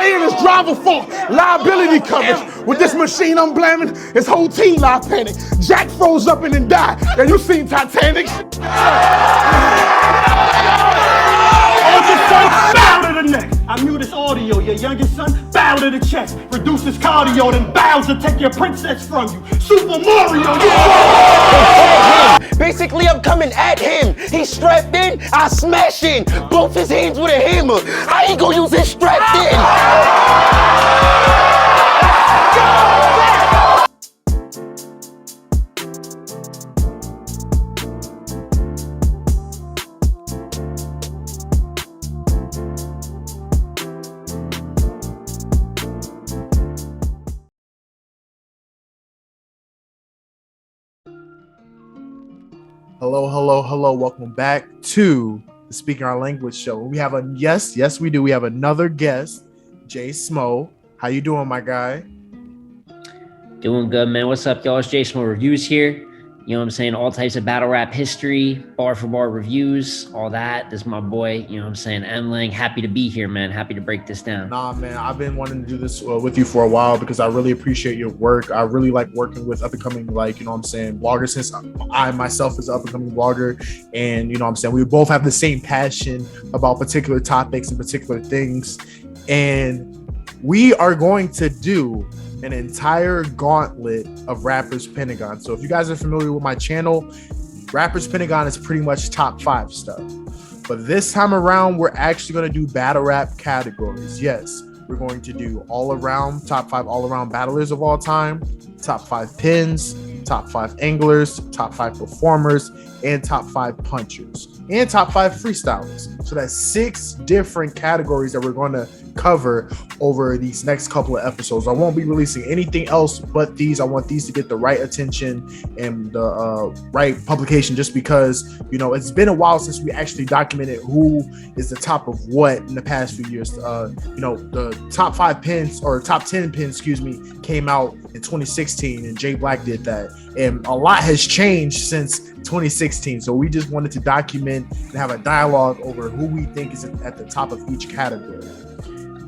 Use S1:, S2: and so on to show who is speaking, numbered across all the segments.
S1: paying his driver for liability coverage. With this machine I'm blaming, his whole team live panic. Jack froze up and then died. Now you seen Titanic?
S2: Bow to the neck. I mute this audio. Your youngest son, bow to the chest. Reduce his cardio, then bow to take your princess from you. Super Mario,
S3: Basically, I'm coming at him. He's strapped in, I smash in. Both his hands with a hammer. How he gonna use his strapped in?
S4: Hello. Welcome back to the Speaking Our Language show. We have we do. We have another guest, JSmo. How you doing, my guy?
S5: Doing good, man. What's up, y'all? It's JSmoReviews here. You know what I'm saying? All types of battle rap history, bar for bar reviews, all that. This is my boy, you know what I'm saying? M-Lang, happy to be here, man. Happy to break this down.
S4: Nah, man, I've been wanting to do this with you for a while because I really appreciate your work. I really like working with up-and-coming, bloggers, since I myself is an up-and-coming blogger. And, you know what I'm saying? We both have the same passion about particular topics and particular things. And we are going to do an entire gauntlet of Rappers Pentagon. So if you guys are familiar with my channel, Rappers Pentagon is pretty much top 5 stuff. But this time around, we're actually going to do battle rap categories. Yes, we're going to do top 5 all-around battlers of all time, top 5 pins, top 5 anglers, top 5 performers, and top 5 punchers, and top 5 freestylers. So that's 6 different categories that we're going to cover over these next couple of episodes. I won't be releasing anything else but these. I want these to get the right attention and the right publication, just because, you know, it's been a while since we actually documented who is the top of what in the past few years. You know, the top 5 pins, or top 10 pins, came out in 2016, and Jay Black did that. And a lot has changed since 2016. So we just wanted to document and have a dialogue over who we think is at the top of each category.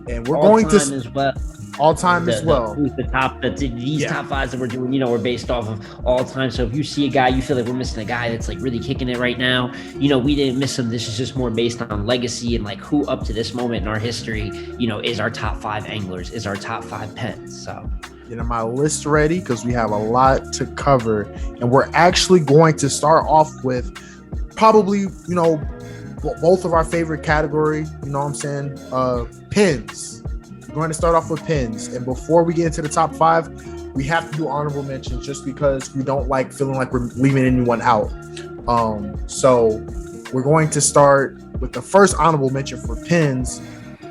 S4: And we're going to
S5: as well.
S4: All time as well.
S5: Who's the top? These top 5s that we're doing, you know, we're based off of all time. So if you see a guy, you feel like we're missing a guy that's like really kicking it right now, you know, we didn't miss him. This is just more based on legacy and like who up to this moment in our history, you know, is our top 5 anglers, is our top 5 pens. So
S4: get my list ready because we have a lot to cover, and we're actually going to start off with probably, you know, both of our favorite category, you know what I'm saying, pins. We're going to start off with pins, and before we get into the top 5, we have to do honorable mentions just because we don't like feeling like we're leaving anyone out. So we're going to start with the first honorable mention for pins,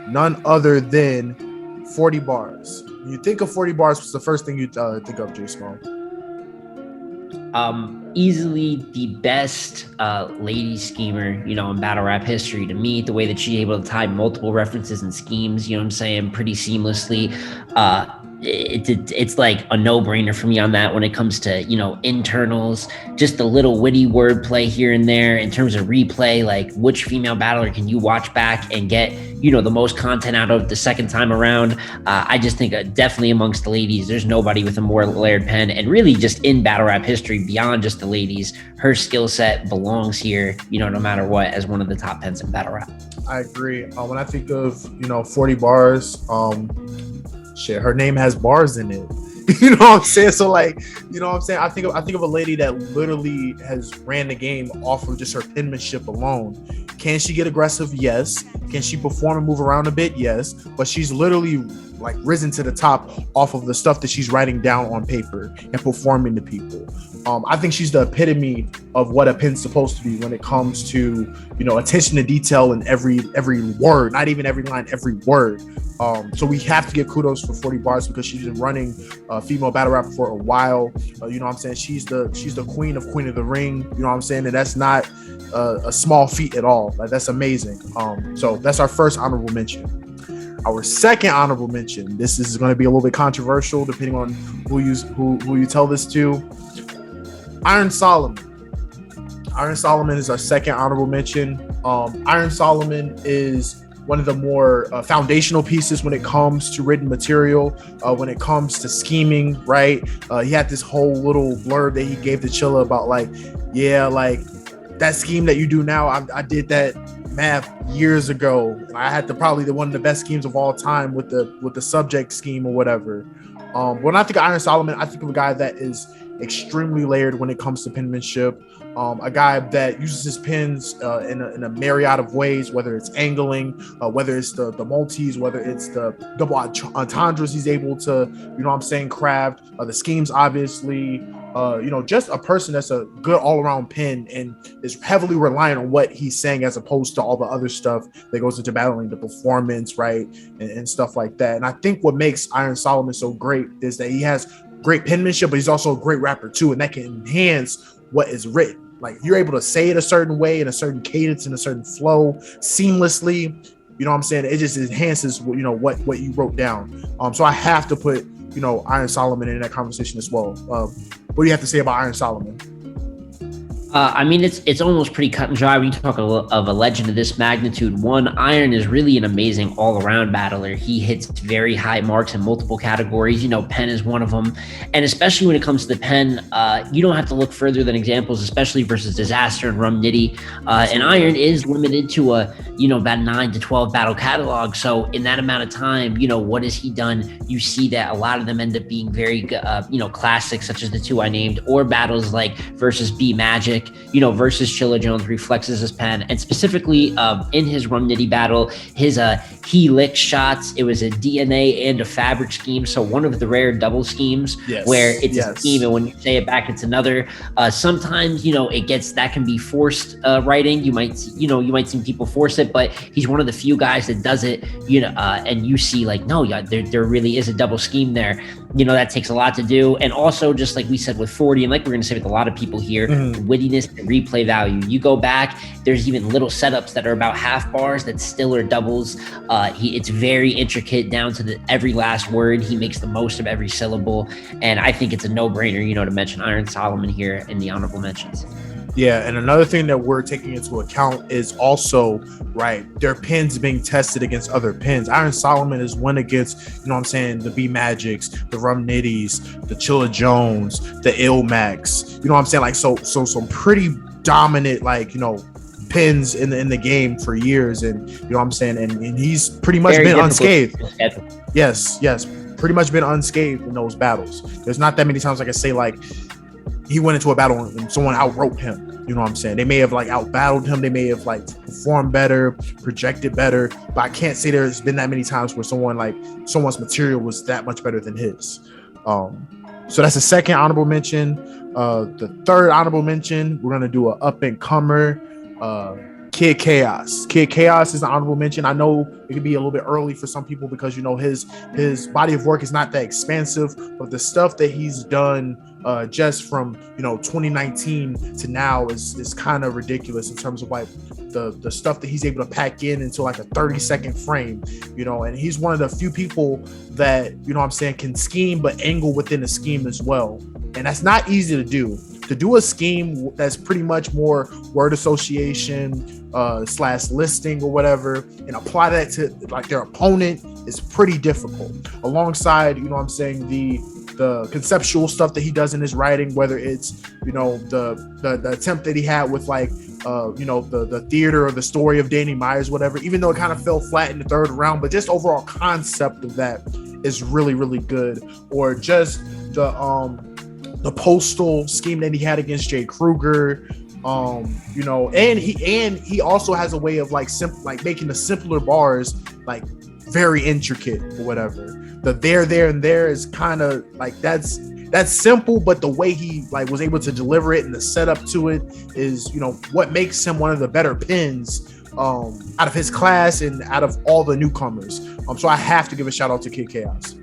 S4: none other than 40 bars. When you think of 40 bars, what's the first thing you think of, JSmo?
S5: Easily the best lady schemer, you know, in battle rap history to me. The way that she's able to tie multiple references and schemes, you know what I'm saying, pretty seamlessly. It's like a no-brainer for me on that when it comes to, you know, internals, just a little witty wordplay here and there in terms of replay, like which female battler can you watch back and get, you know, the most content out of the second time around. I just think definitely amongst the ladies, there's nobody with a more layered pen, and really just in battle rap history beyond just the ladies, her skill set belongs here, you know, no matter what, as one of the top pens in battle rap. I
S4: agree. When I think of, you know, 40 bars, her name has bars in it. You know what I'm saying? So like, you know what I'm saying? I think of a lady that literally has ran the game off of just her penmanship alone. Can she get aggressive? Yes. Can she perform and move around a bit? Yes. But she's literally like risen to the top off of the stuff that she's writing down on paper and performing to people. I think she's the epitome of what a pen's supposed to be when it comes to, you know, attention to detail in every word, not even every line, every word. So we have to give kudos for 40 bars because she's been running female battle rap for a while. You know what I'm saying? She's the queen of the ring. You know what I'm saying? And that's not a small feat at all. Like, that's amazing. So that's our first honorable mention. Our second honorable mention. This is going to be a little bit controversial depending on who you tell this to. Iron Solomon. Iron Solomon is our second honorable mention. Iron Solomon is one of the more foundational pieces when it comes to written material, when it comes to scheming, right? He had this whole little blurb that he gave to Chilla about like, yeah, like that scheme that you do now, I did that math years ago. I had probably one of the best schemes of all time with the subject scheme or whatever. When I think of Iron Solomon, I think of a guy that is extremely layered when it comes to penmanship. A guy that uses his pens in a myriad of ways, whether it's angling, whether it's the multis, whether it's the double entendres he's able to, craft, the schemes, obviously, just a person that's a good all-around pen and is heavily reliant on what he's saying as opposed to all the other stuff that goes into battling, the performance, right, and stuff like that. And I think what makes Iron Solomon so great is that he has great penmanship, but he's also a great rapper too, and that can enhance what is written. Like, you're able to say it a certain way, in a certain cadence, in a certain flow, seamlessly. It just enhances what you wrote down. So I have to put Iron Solomon in that conversation as well. What do you have to say about Iron Solomon?
S5: It's almost pretty cut and dry when you talk of a legend of this magnitude. One, Iron is really an amazing all-around battler. He hits very high marks in multiple categories. Pen is one of them. And especially when it comes to the pen, you don't have to look further than examples, especially versus Disaster and Rum Nitty. And Iron is limited to about 9 to 12 battle catalog. So in that amount of time, what has he done? You see that a lot of them end up being very, classics, such as the two I named, or battles like versus B Magic, versus Chilla Jones reflexes his pen. And specifically in his Rum Nitty battle, his he licked shots, it was a DNA and a fabric scheme. So one of the rare double schemes where it's a scheme, and when you say it back, it's another. Sometimes, that can be forced writing. You might see people force it, but he's one of the few guys that does it, and you see like, no, there really is a double scheme there. That takes a lot to do. And also, just like we said with 40, and like we're going to say with a lot of people here, wittiness and replay value. You go back, there's even little setups that are about half bars that still are doubles. It's very intricate down to every last word. He makes the most of every syllable. And I think it's a no-brainer, to mention Iron Solomon here in the honorable mentions.
S4: Yeah, and another thing that we're taking into account is also, right, their pens being tested against other pens. Iron Solomon is one against, the B Magics, the Rum Nitties, the Chilla Jones, the Ilmax. Like, so some pretty dominant, pens in the game for years, and and he's pretty much been unscathed. Yes, pretty much been unscathed in those battles. There's not that many times I can say like he went into a battle and someone outwrote him. They may have out-battled him. They may have performed better, projected better, but I can't say there's been that many times where someone's material was that much better than his. So that's the second honorable mention. The third honorable mention, we're gonna do an up-and-comer, Kid Chaos. Kid Chaos is an honorable mention. I know it could be a little bit early for some people because his body of work is not that expansive, but the stuff that he's done just from 2019 to now is kind of ridiculous in terms of the stuff that he's able to pack into a 30-second frame, and he's one of the few people that can scheme but angle within a scheme as well, and that's not easy to do. To do a scheme that's pretty much more word association / listing or whatever, and apply that to their opponent is pretty difficult. Alongside, the conceptual stuff that he does in his writing, whether it's the attempt that he had with the theater or the story of Danny Myers, whatever, even though it kind of fell flat in the third round, but just overall concept of that is really, really good. Or just the postal scheme that he had against Jay Kruger, and he also has a way of making the simpler bars very intricate or whatever. The there and there is kind of that's simple, but the way he was able to deliver it and the setup to it is what makes him one of the better pens out of his class and out of all the newcomers. So I have to give a shout out to Kid Chaos.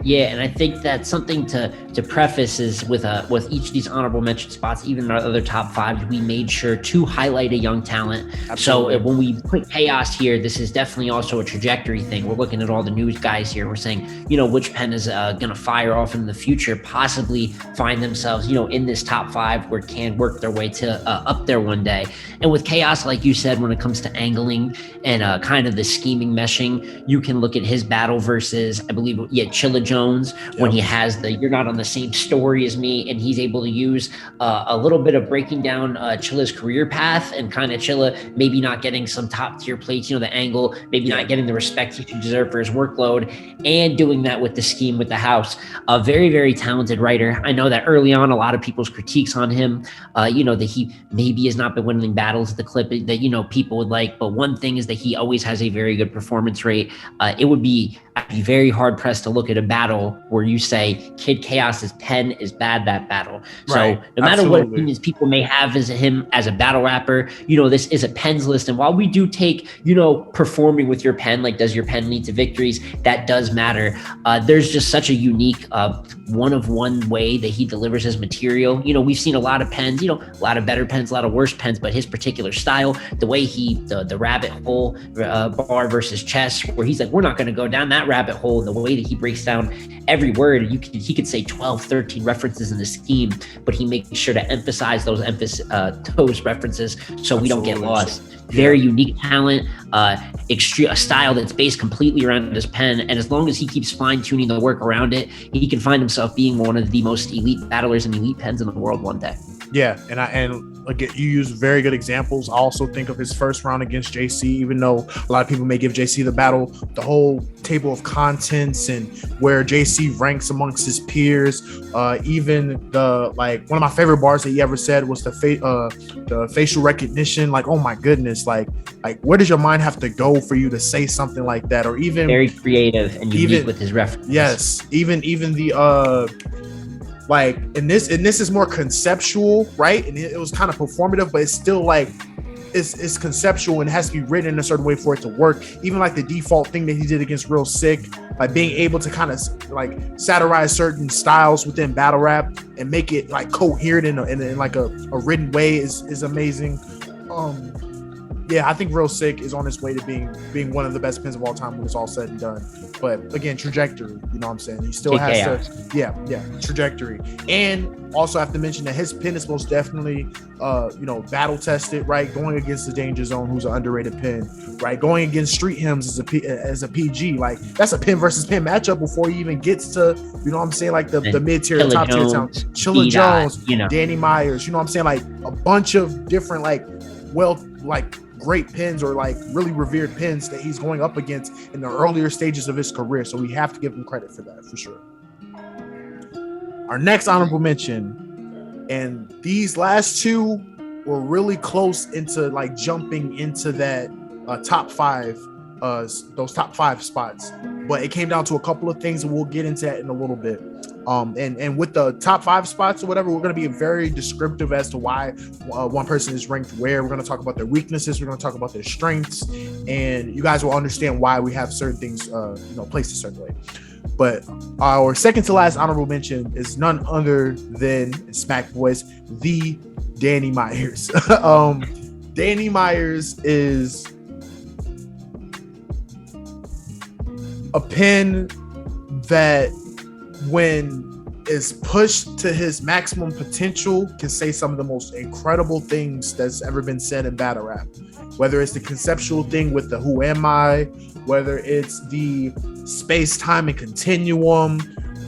S5: Yeah, and I think that's something to preface is with each of these honorable mention spots, even our other top five, we made sure to highlight a young talent.
S4: Absolutely.
S5: So when we put Chaos here, this is definitely also a trajectory thing. We're looking at all the news guys here. We're saying, which pen is going to fire off in the future, possibly find themselves, in this top five where can work their way to up there one day. And with Chaos, like you said, when it comes to angling and kind of the scheming meshing, you can look at his battle versus, I believe, Chilla Jones, when he has you're not on the same story as me, and he's able to use a little bit of breaking down Chilla's career path and kind of Chilla maybe not getting some top tier plates, the angle, maybe not getting the respect he should deserve for his workload, and doing that with the scheme with the house. A very, very talented writer. I know that early on, a lot of people's critiques on him, that he maybe has not been winning battles at the clip that, people would like. But one thing is that he always has a very good performance rate. I'd be very hard pressed to look at a battle where you say Kid Chaos's pen is bad that battle.
S4: Right.
S5: So no matter what opinions people may have as him as a battle rapper, this is a pens list. And while we do take, performing with your pen, like does your pen lead to victories, that does matter. There's just such a unique one-of-one way that he delivers his material. We've seen a lot of pens, a lot of better pens, a lot of worse pens, but his particular style, the way the rabbit hole bar versus chess, where he's like, we're not going to go down that rabbit hole, and the way that he breaks down every word, he could say 12, 13 references in the scheme, but he makes sure to emphasize those references so we don't get lost. Very unique talent, a style that's based completely around his pen, and as long as he keeps fine-tuning the work around it, he can find himself being one of the most elite battlers and elite pens in the world one day.
S4: Yeah, and again, you use very good examples. I also think of his first round against JC, even though a lot of people may give JC the battle, the whole table of contents and where JC ranks amongst his peers. Even one of my favorite bars that he ever said was the facial recognition. Like, oh my goodness, like where does your mind have to go for you to say something like that? Or even
S5: very creative and unique with his references.
S4: Yes, even the and this is more conceptual, right? And it was kind of performative, but it's still it's conceptual and it has to be written in a certain way for it to work. Even like the default thing that he did against Real Sick, like being able to kind of satirize certain styles within battle rap and make it coherent in like a written way is amazing. Yeah, I think Real Sick is on his way to being one of the best pens of all time when it's all said and done. But again, trajectory, you know what I'm saying? He still has to, trajectory. And also have to mention that his pen is most definitely, battle tested, right? Going against the Danger Zone, who's an underrated pen, right? Going against Street Hymns as a PG, that's a pen versus pen matchup before he even gets to, you know what I'm saying? The mid-tier, top tier talent. Chilla Jones, Danny Myers, you know what I'm saying? A bunch of different, great pens or really revered pens that he's going up against in the earlier stages of his career. So we have to give him credit for that for sure. Our next honorable mention, and these last two were really close into jumping into that top five, those top five spots, but it came down to a couple of things and we'll get into that in a little bit. And with the top five spots or whatever, we're going to be very descriptive as to why one person is ranked where. We're going to talk about their weaknesses. We're going to talk about their strengths, and you guys will understand why we have certain things, placed a certain way. But our second to last honorable mention is none other than Smack Boys, the Danny Myers. Danny Myers is a pen that, when is pushed to his maximum potential, can say some of the most incredible things that's ever been said in battle rap. Whether it's the conceptual thing with the Who Am I, whether it's the space, time, and continuum,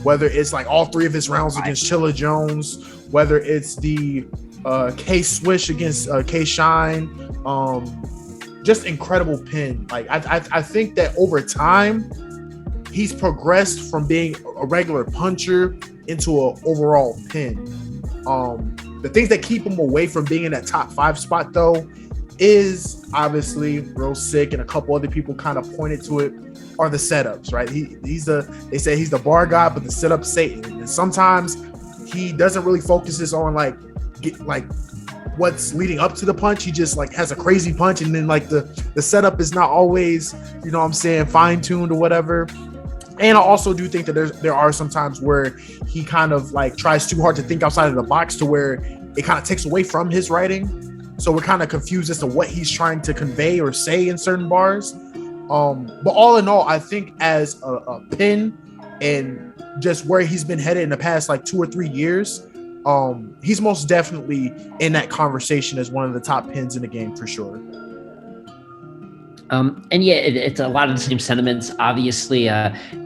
S4: whether it's all three of his rounds against Chilla Jones, whether it's the K Swish against K Shine, just incredible pen. I think that over time, he's progressed from being a regular puncher into an overall pin. The things that keep him away from being in that top five spot, though, is obviously Real Sick, and a couple other people kind of pointed to it, are the setups, right? They say he's the bar god, but the setup Satan. And sometimes he doesn't really focuses on what's leading up to the punch. He just has a crazy punch, and then the setup is not always, fine-tuned or whatever. And I also do think that there are some times where he kind of like tries too hard to think outside of the box to where it kind of takes away from his writing. So we're kind of confused as to what he's trying to convey or say in certain bars. But all in all, I think as a pen and just where he's been headed in the past like 2 or 3 years, he's most definitely in that conversation as one of the top pens in the game for sure.
S5: And yeah, it's a lot of the same sentiments. Obviously,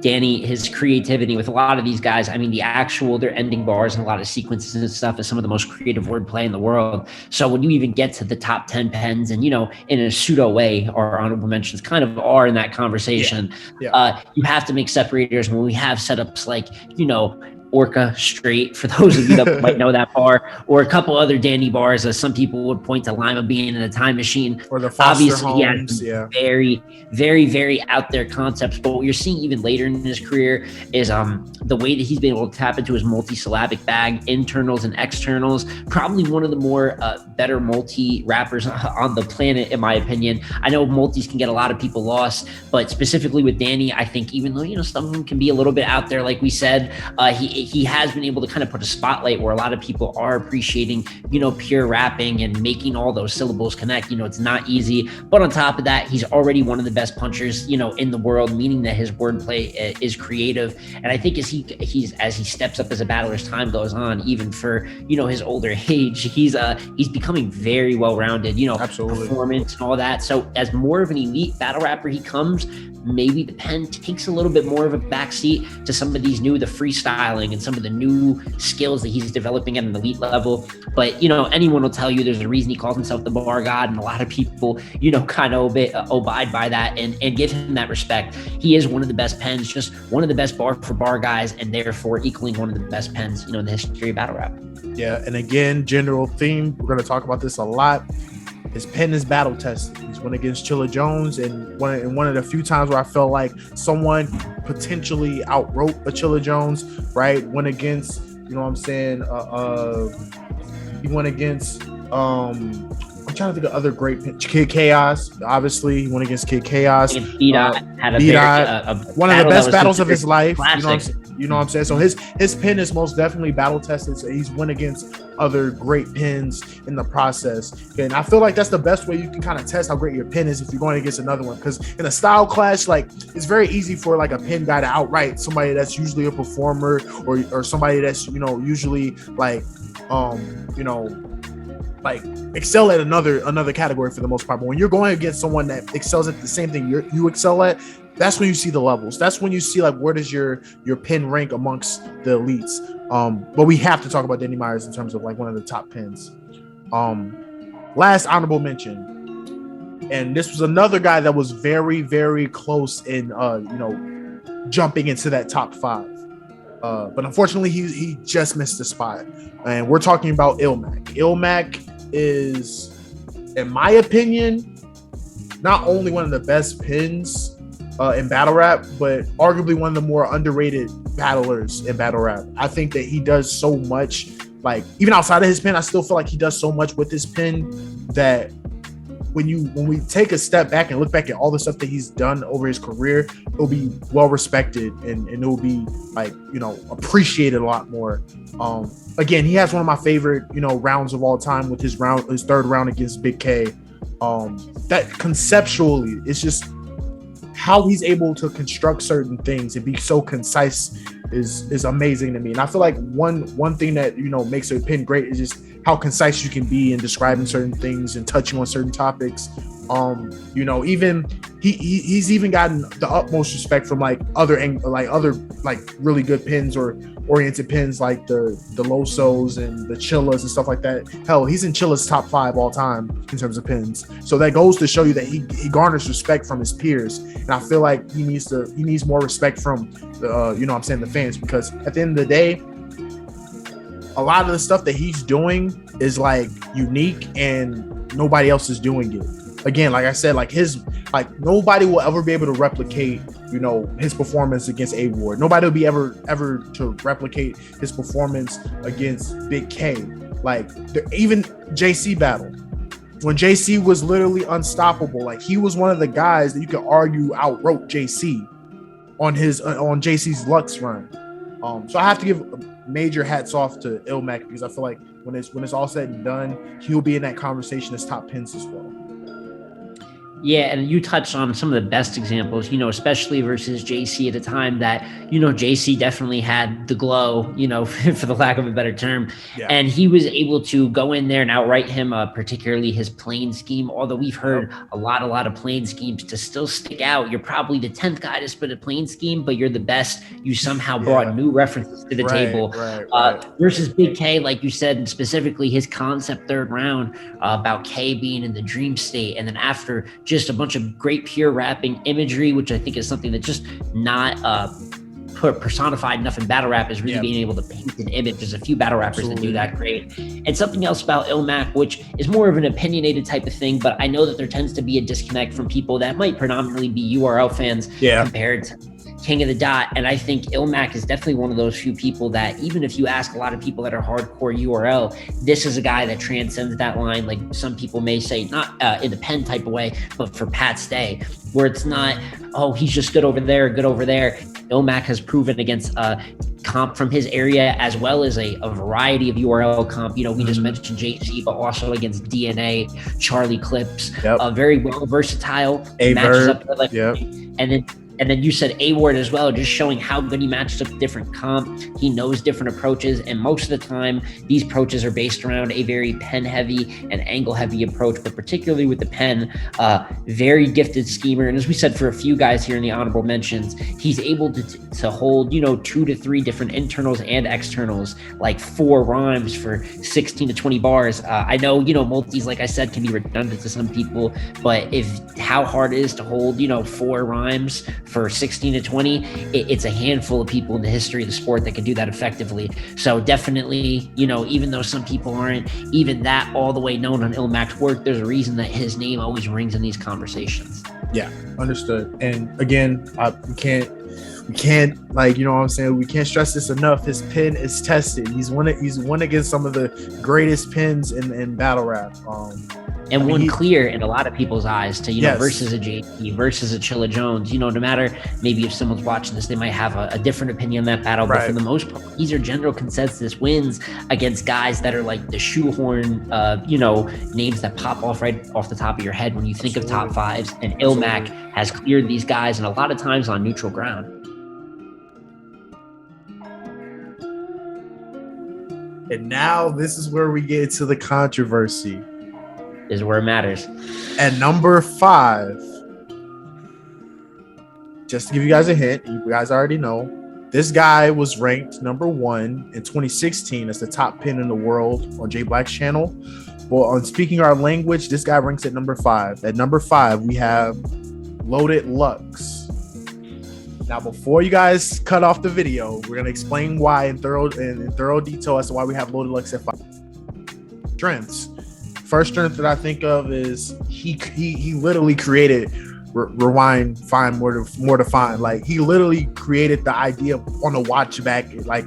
S5: Danny, his creativity with a lot of these guys, I mean, their ending bars and a lot of sequences and stuff is some of the most creative wordplay in the world. So when you even get to the top 10 pens and, in a pseudo way, our honorable mentions kind of are in that conversation, you have to make separators. When we have setups like, Orca Straight, for those of you that might know that bar, or a couple other Danny bars, as some people would point to Lima being in a time machine.
S4: Or the Foster
S5: Obviously,
S4: Homes,
S5: very, very, very out there concepts. But what you're seeing even later in his career is the way that he's been able to tap into his multi-syllabic bag, internals and externals. Probably one of the more better multi-rappers on the planet, in my opinion. I know multis can get a lot of people lost, but specifically with Danny, I think even though some of them can be a little bit out there, like we said, he has been able to kind of put a spotlight where a lot of people are appreciating, pure rapping and making all those syllables connect. It's not easy, but on top of that, he's already one of the best punchers, in the world, meaning that his wordplay is creative. And I think as he steps up as a battler, as time goes on, even for, his older age, he's becoming very well-rounded,
S4: Absolutely.
S5: Performance and all that. So as more of an elite battle rapper he comes, maybe the pen takes a little bit more of a backseat to some of these the freestyling and some of the new skills that he's developing at an elite level. But, anyone will tell you there's a reason he calls himself the bar god, and a lot of people, kind of abide by that and give him that respect. He is one of the best pens, just one of the best bar for bar guys, and therefore equaling one of the best pens, in the history of battle rap.
S4: Yeah, and again, general theme, we're going to talk about this a lot. His pen is battle tested. He's went against Chilla Jones, and one of the few times where I felt like someone potentially outwrote a Chilla Jones, right? Went against, he went against, I'm trying to think of other great Kid Chaos. Obviously, he went against Kid Chaos.
S5: B-Dot had
S4: one of the best battles of his life.
S5: Classic.
S4: You know what I'm saying? So his pen is most definitely battle tested. So he's went against other great pens in the process. And I feel like that's the best way you can kind of test how great your pen is if you're going against another one. Because in a style clash, like, it's very easy for like a pen guy to outright somebody that's usually a performer or somebody that's, usually like, like excel at another category for the most part. But when you're going against someone that excels at the same thing you excel at, that's when you see the levels. That's when you see like where does your pen rank amongst the elites. But we have to talk about Danny Myers in terms of like one of the top pens. Last honorable mention, and this was another guy that was very, very close in jumping into that top 5. But unfortunately he just missed the spot. And we're talking about Ilmac. Ilmac is, in my opinion, not only one of the best pens in battle rap, but arguably one of the more underrated battlers in battle rap. I think that he does so much, like even outside of his pen, I still feel like he does so much with his pen that when we take a step back and look back at all the stuff that he's done over his career, it'll be well respected and it'll be like, appreciated a lot more. Again, he has one of my favorite, rounds of all time with his third round against Big K. That conceptually, it's just how he's able to construct certain things and be so concise is amazing to me. And I feel like one thing that, makes a pen great is just how concise you can be in describing certain things and touching on certain topics. Even he's even gotten the utmost respect from other really good pens or oriented pens like the Losos and the Chillas and stuff like that. Hell, he's in Chilla's top 5 all time in terms of pens. So that goes to show you that he garners respect from his peers. And I feel like he needs more respect from the fans, because at the end of the day, a lot of the stuff that he's doing is like unique and nobody else is doing it. Again, like I said, nobody will ever be able to replicate, his performance against A Ward. Nobody will be ever to replicate his performance against Big K. Even JC battle, when JC was literally unstoppable, he was one of the guys that you could argue outwrote JC on his on JC's Lux run. So I have to give major hats off to Ilmac, because I feel like when it's all said and done, he'll be in that conversation as top pins as well.
S5: Yeah, and you touched on some of the best examples, especially versus JC at a time that, JC definitely had the glow, for the lack of a better term. Yeah. And he was able to go in there and outright him, particularly his plane scheme. Although we've heard a lot of plane schemes to still stick out. You're probably the 10th guy to spit a plane scheme, but you're the best. You somehow brought new references to the table. Right. Versus Big K, like you said, and specifically his concept third round about K being in the dream state. And then after just a bunch of great pure rapping imagery, which I think is something that's just not personified enough in battle rap, is really being able to paint an image. There's a few battle rappers that do that great. And something else about Ilmac, which is more of an opinionated type of thing, but I know that there tends to be a disconnect from people that might predominantly be URL fans compared to King of the Dot. And I think Ilmac is definitely one of those few people that, even if you ask a lot of people that are hardcore URL, this is a guy that transcends that line. Like some people may say, not in the pen type of way, but for Pat Stay, where it's not, oh, he's just good over there. Ilmac has proven against comp from his area, as well as a variety of URL comp. We just mentioned JC, but also against DNA, Charlie Clips, very well versatile. Matches up and then you said A-Ward as well, just showing how good he matches up different comp. He knows different approaches, and most of the time, these approaches are based around a very pen-heavy and angle-heavy approach, but particularly with the pen, very gifted schemer. And as we said, for a few guys here in the honorable mentions, he's able to hold, 2 to 3 different internals and externals, like 4 rhymes for 16 to 20 bars. I know, multis, like I said, can be redundant to some people, but how hard it is to hold, 4 rhymes for 16 to 20, it's a handful of people in the history of the sport that can do that effectively. So definitely, even though some people aren't even that all the way known on Ilmac's work, there's a reason that his name always rings in these conversations. Yeah,
S4: understood. And again, we can't like, what I'm saying, we can't stress this enough. His pen is tested. He's won against some of the greatest pens in battle rap.
S5: And won clear in a lot of people's eyes to, versus a JP, versus a Chilla Jones. No matter maybe if someone's watching this, they might have a different opinion on that battle. But for the most part, these are general consensus wins against guys that are like the shoehorn, names that pop off right off the top of your head when you think of top fives. And Ilmac has cleared these guys, and a lot of times on neutral ground.
S4: And now this is where we get into the controversy.
S5: Is where it matters.
S4: At number 5, just to give you guys a hint, you guys already know, this guy was ranked number 1 in 2016 as the top pin in the world on J Black's channel. Well, on Speaking Our Language, this guy ranks at number 5. At number 5, we have Loaded Lux. Now, before you guys cut off the video, we're gonna explain why in thorough detail as to why we have Loaded Lux at 5. Strengths. First strength that I think of is he literally created rewind, find more to find. Like, he literally created the idea on the watch back, like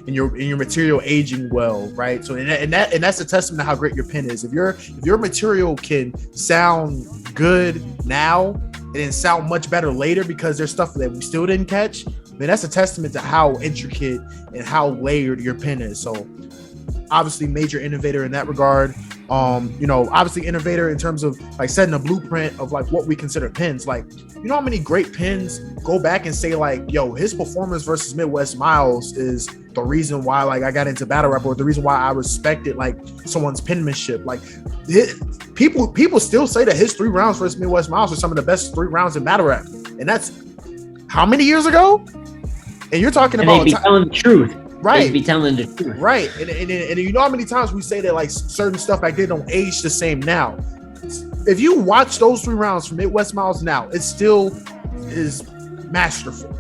S4: in your material aging well, right? So and that's a testament to how great your pen is. If your material can sound good now and then sound much better later because there's stuff that we still didn't catch, then that's a testament to how intricate and how layered your pen is. So obviously major innovator in that regard. Obviously innovator in terms of like setting a blueprint of like what we consider pins. Like, how many great pins go back and say like, yo, his performance versus Midwest Miles is the reason why like I got into battle rap, or the reason why I respected like someone's penmanship. Like, people still say that his 3 rounds versus Midwest Miles are some of the best 3 rounds in battle rap, and that's how many years ago? And you're talking about
S5: they be telling the truth.
S4: Right.
S5: Be telling the truth.
S4: Right. And you know how many times we say that like certain stuff back then don't age the same now. If you watch those 3 rounds from Midwest Miles now, it still is masterful.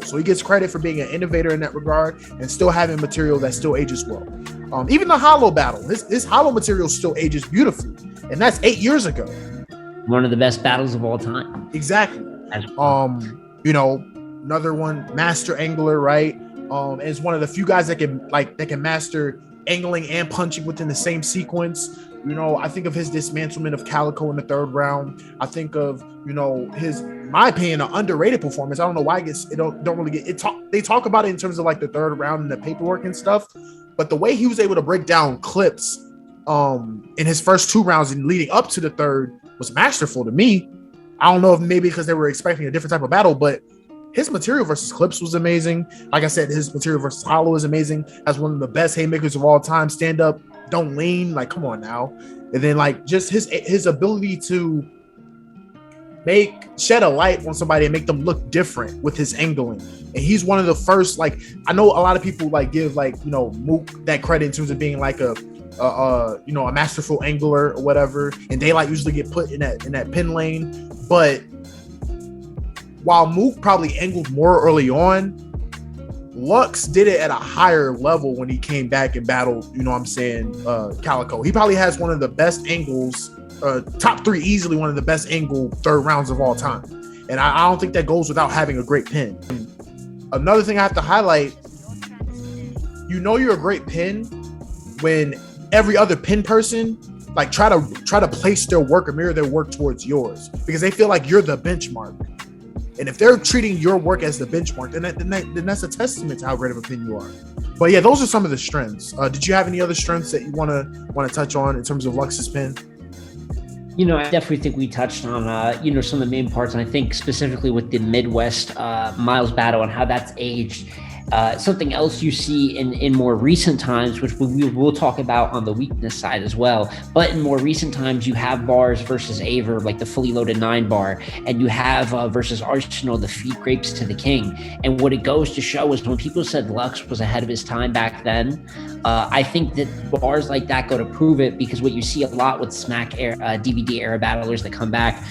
S4: So he gets credit for being an innovator in that regard and still having material that still ages well. Even the hollow battle, his hollow material still ages beautifully. And that's 8 years ago.
S5: One of the best battles of all time.
S4: Exactly. Another one, Master Angler, right? Is one of the few guys that can master angling and punching within the same sequence. I think of his dismantlement of Calico in the 3rd round. I think of, his, in my opinion, an underrated performance. I don't know why it don't really get it. They talk about it in terms of like the 3rd round and the paperwork and stuff, but the way he was able to break down clips in his first 2 rounds and leading up to the 3rd was masterful to me. I don't know if maybe because they were expecting a different type of battle, but his material versus Clips was amazing. Like I said, his material versus Hollow is amazing. As one of the best haymakers of all time. Stand up, don't lean. Like, come on now. And then like just his ability to shed a light on somebody and make them look different with his angling. And he's one of the first, like, I know a lot of people like give like, Mook that credit in terms of being like a masterful angler or whatever. And Daylight usually get put in that pin lane. But while Mook probably angled more early on, Lux did it at a higher level when he came back and battled, Calico. He probably has one of the best angles, top 3 easily, one of the best angle 3rd rounds of all time. And I don't think that goes without having a great pin. Another thing I have to highlight, you're a great pin when every other pin person like try to place their work or mirror their work towards yours because they feel like you're the benchmark. And if they're treating your work as the benchmark, then that's a testament to how great of a pin you are. But yeah, those are some of the strengths. Did you have any other strengths that you want to touch on in terms of Lux's pin?
S5: I definitely think we touched on, some of the main parts. And I think specifically with the Midwest Miles battle and how that's aged. Something else you see in more recent times, which we'll talk about on the weakness side as well. But in more recent times, you have bars versus Aver, like the fully loaded 9 bar, and you have versus Arsenal, the feed grapes to the king. And what it goes to show is when people said Lux was ahead of his time back then, I think that bars like that go to prove it, because what you see a lot with Smack era, DVD era battlers that come back,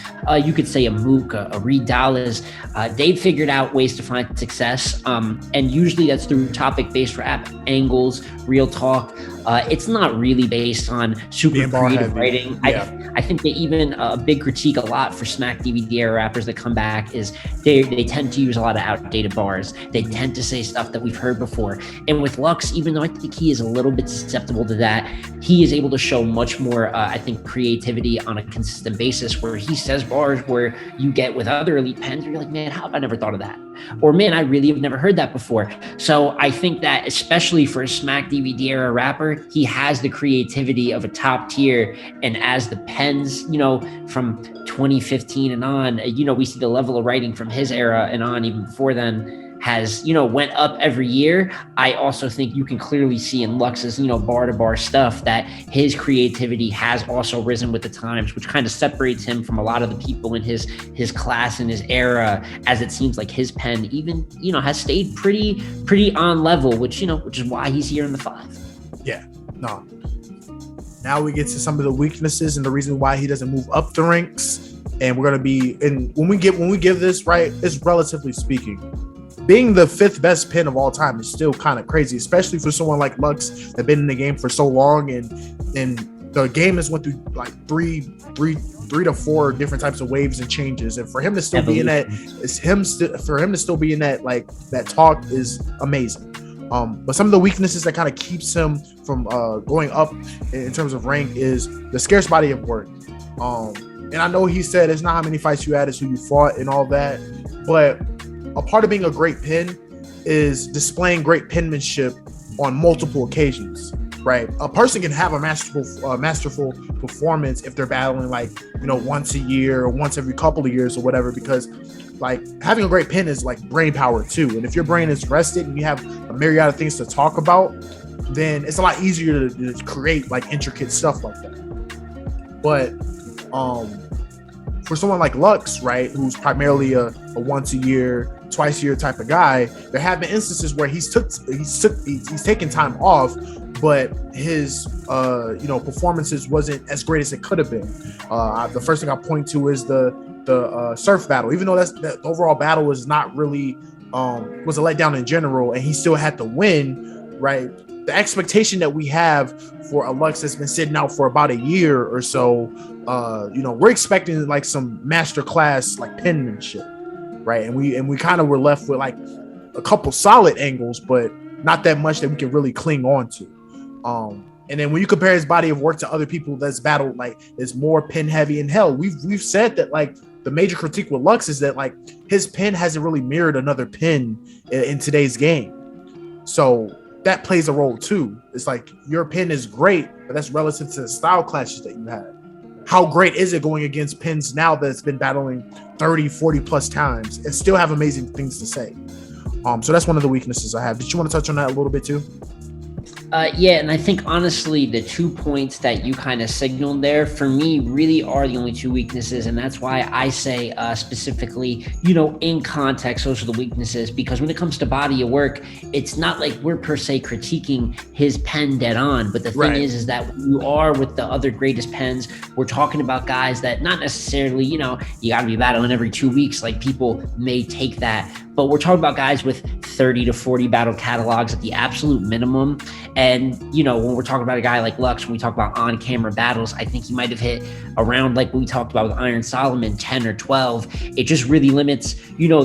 S5: you could say a Mook, a Reed Dallas, they've figured out ways to find success, and usually that's through topic-based rap, angles, real talk. It's not really based on super creative writing. Yeah. I think that even a big critique a lot for Smack DVD era rappers that come back is they tend to use a lot of outdated bars. They tend to say stuff that we've heard before. And with Lux, even though I think he is a little bit susceptible to that, he is able to show much more, I think, creativity on a consistent basis, where he says bars where you get with other elite pens, you're like, man, how have I never thought of that? Or man, I really have never heard that before. So I think that especially for a Smack DVD era rapper, he has the creativity of a top tier. And as the pens, from 2015 and on, we see the level of writing from his era and on, even before then, has, went up every year. I also think you can clearly see in Lux's, bar to bar stuff that his creativity has also risen with the times, which kind of separates him from a lot of the people in his class and his era, as it seems like his pen even, has stayed pretty on level, which is why he's here in the 5.
S4: Yeah, no. Now we get to some of the weaknesses and the reason why he doesn't move up the ranks. And we're going to be, and when we give this, right, it's relatively speaking, being the 5th best pin of all time is still kind of crazy, especially for someone like Lux that's been in the game for so long, and the game has went through like three to 4 different types of waves and changes, and for him to still be in that, like that talk is amazing. But some of the weaknesses that kind of keeps him from going up in terms of rank is the scarce body of work. And I know he said it's not how many fights you had, it's who you fought and all that, but a part of being a great pin is displaying great penmanship on multiple occasions, right? A person can have a masterful performance if they're battling like, once a year or once every couple of years or whatever, because like having a great pen is like brain power too. And if your brain is rested and you have a myriad of things to talk about, then it's a lot easier to create like intricate stuff like that. But for someone like Lux, right, who's primarily a once a year, twice a year type of guy, there have been instances where he's taken time off, but his performances wasn't as great as it could have been. The first thing I point to is the surf battle. Even though that overall battle was not really was a letdown in general, and he still had to win, right? The expectation that we have for a Lux that's been sitting out for about a year or so, we're expecting like some masterclass like penmanship, right? And we kind of were left with like a couple solid angles, but not that much that we can really cling on to. And then when you compare his body of work to other people that's battled, like, it's more pen heavy. And hell, we've said that, like, the major critique with Lux is that, like, his pen hasn't really mirrored another pen in today's game. So that plays a role too. It's like your pen is great, but that's relative to the style clashes that you have. How great is it going against pens now that's been battling 30, 40 plus times and still have amazing things to say? So that's one of the weaknesses I have. Did you want to touch on that a little bit too?
S5: Yeah, and I think honestly, the 2 points that you kind of signaled there for me really are the only 2 weaknesses, and that's why I say specifically, in context, those are the weaknesses. Because when it comes to body of work, it's not like we're per se critiquing his pen dead on. But the thing is that when you are with the other greatest pens, we're talking about guys that not necessarily, you got to be battling every 2 weeks. Like people may take that. But we're talking about guys with 30 to 40 battle catalogs at the absolute minimum. And, when we're talking about a guy like Lux, when we talk about on-camera battles, I think he might have hit around, like we talked about with Iron Solomon, 10 or 12. It just really limits,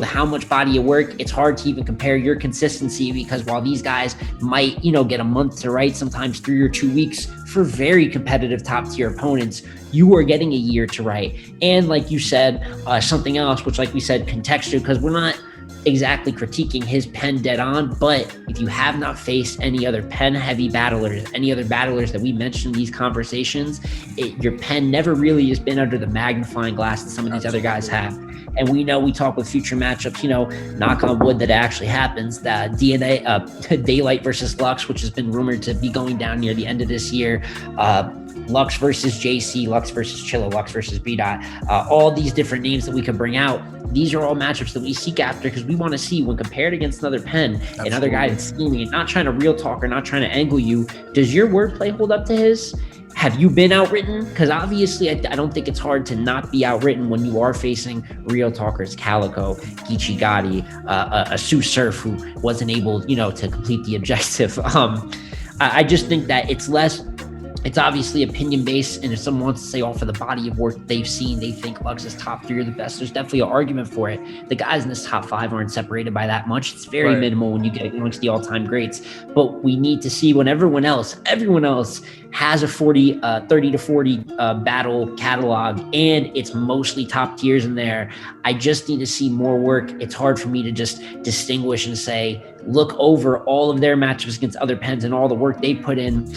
S5: how much body of work. It's hard to even compare your consistency, because while these guys might, get a month to write, sometimes 3 or 2 weeks for very competitive top-tier opponents, you are getting a year to write. And like you said, something else, which like we said, contextual, because we're not exactly critiquing his pen dead on, but if you have not faced any other pen heavy battlers, any other battlers that we mentioned in these conversations, your pen never really has been under the magnifying glass that some of these other guys have. And we know, we talk with future matchups, knock on wood that it actually happens, that Daylight versus Lux, which has been rumored to be going down near the end of this year, Lux versus JC, Lux versus Chilla, Lux versus B-Dot, all these different names that we could bring out. These are all matchups that we seek after, because we want to see, when compared against another pen, another guy that's scheming and not trying to real talk or not trying to angle you, does your wordplay hold up to his? Have you been outwritten? Because obviously, I don't think it's hard to not be outwritten when you are facing real talkers, Calico, Geechee Gotti, a Sue Surf who wasn't able, to complete the objective. I just think that it's obviously opinion based, and if someone wants to say, for the body of work they've seen, they think Lux is top 3 or the best, there's definitely an argument for it. The guys in this top 5 aren't separated by that much. It's very minimal when you get amongst the all-time greats. But we need to see, when everyone else has a 30 to 40 battle catalog, and it's mostly top tiers in there, I just need to see more work. It's hard for me to just distinguish and say, look over all of their matchups against other pens and all the work they put in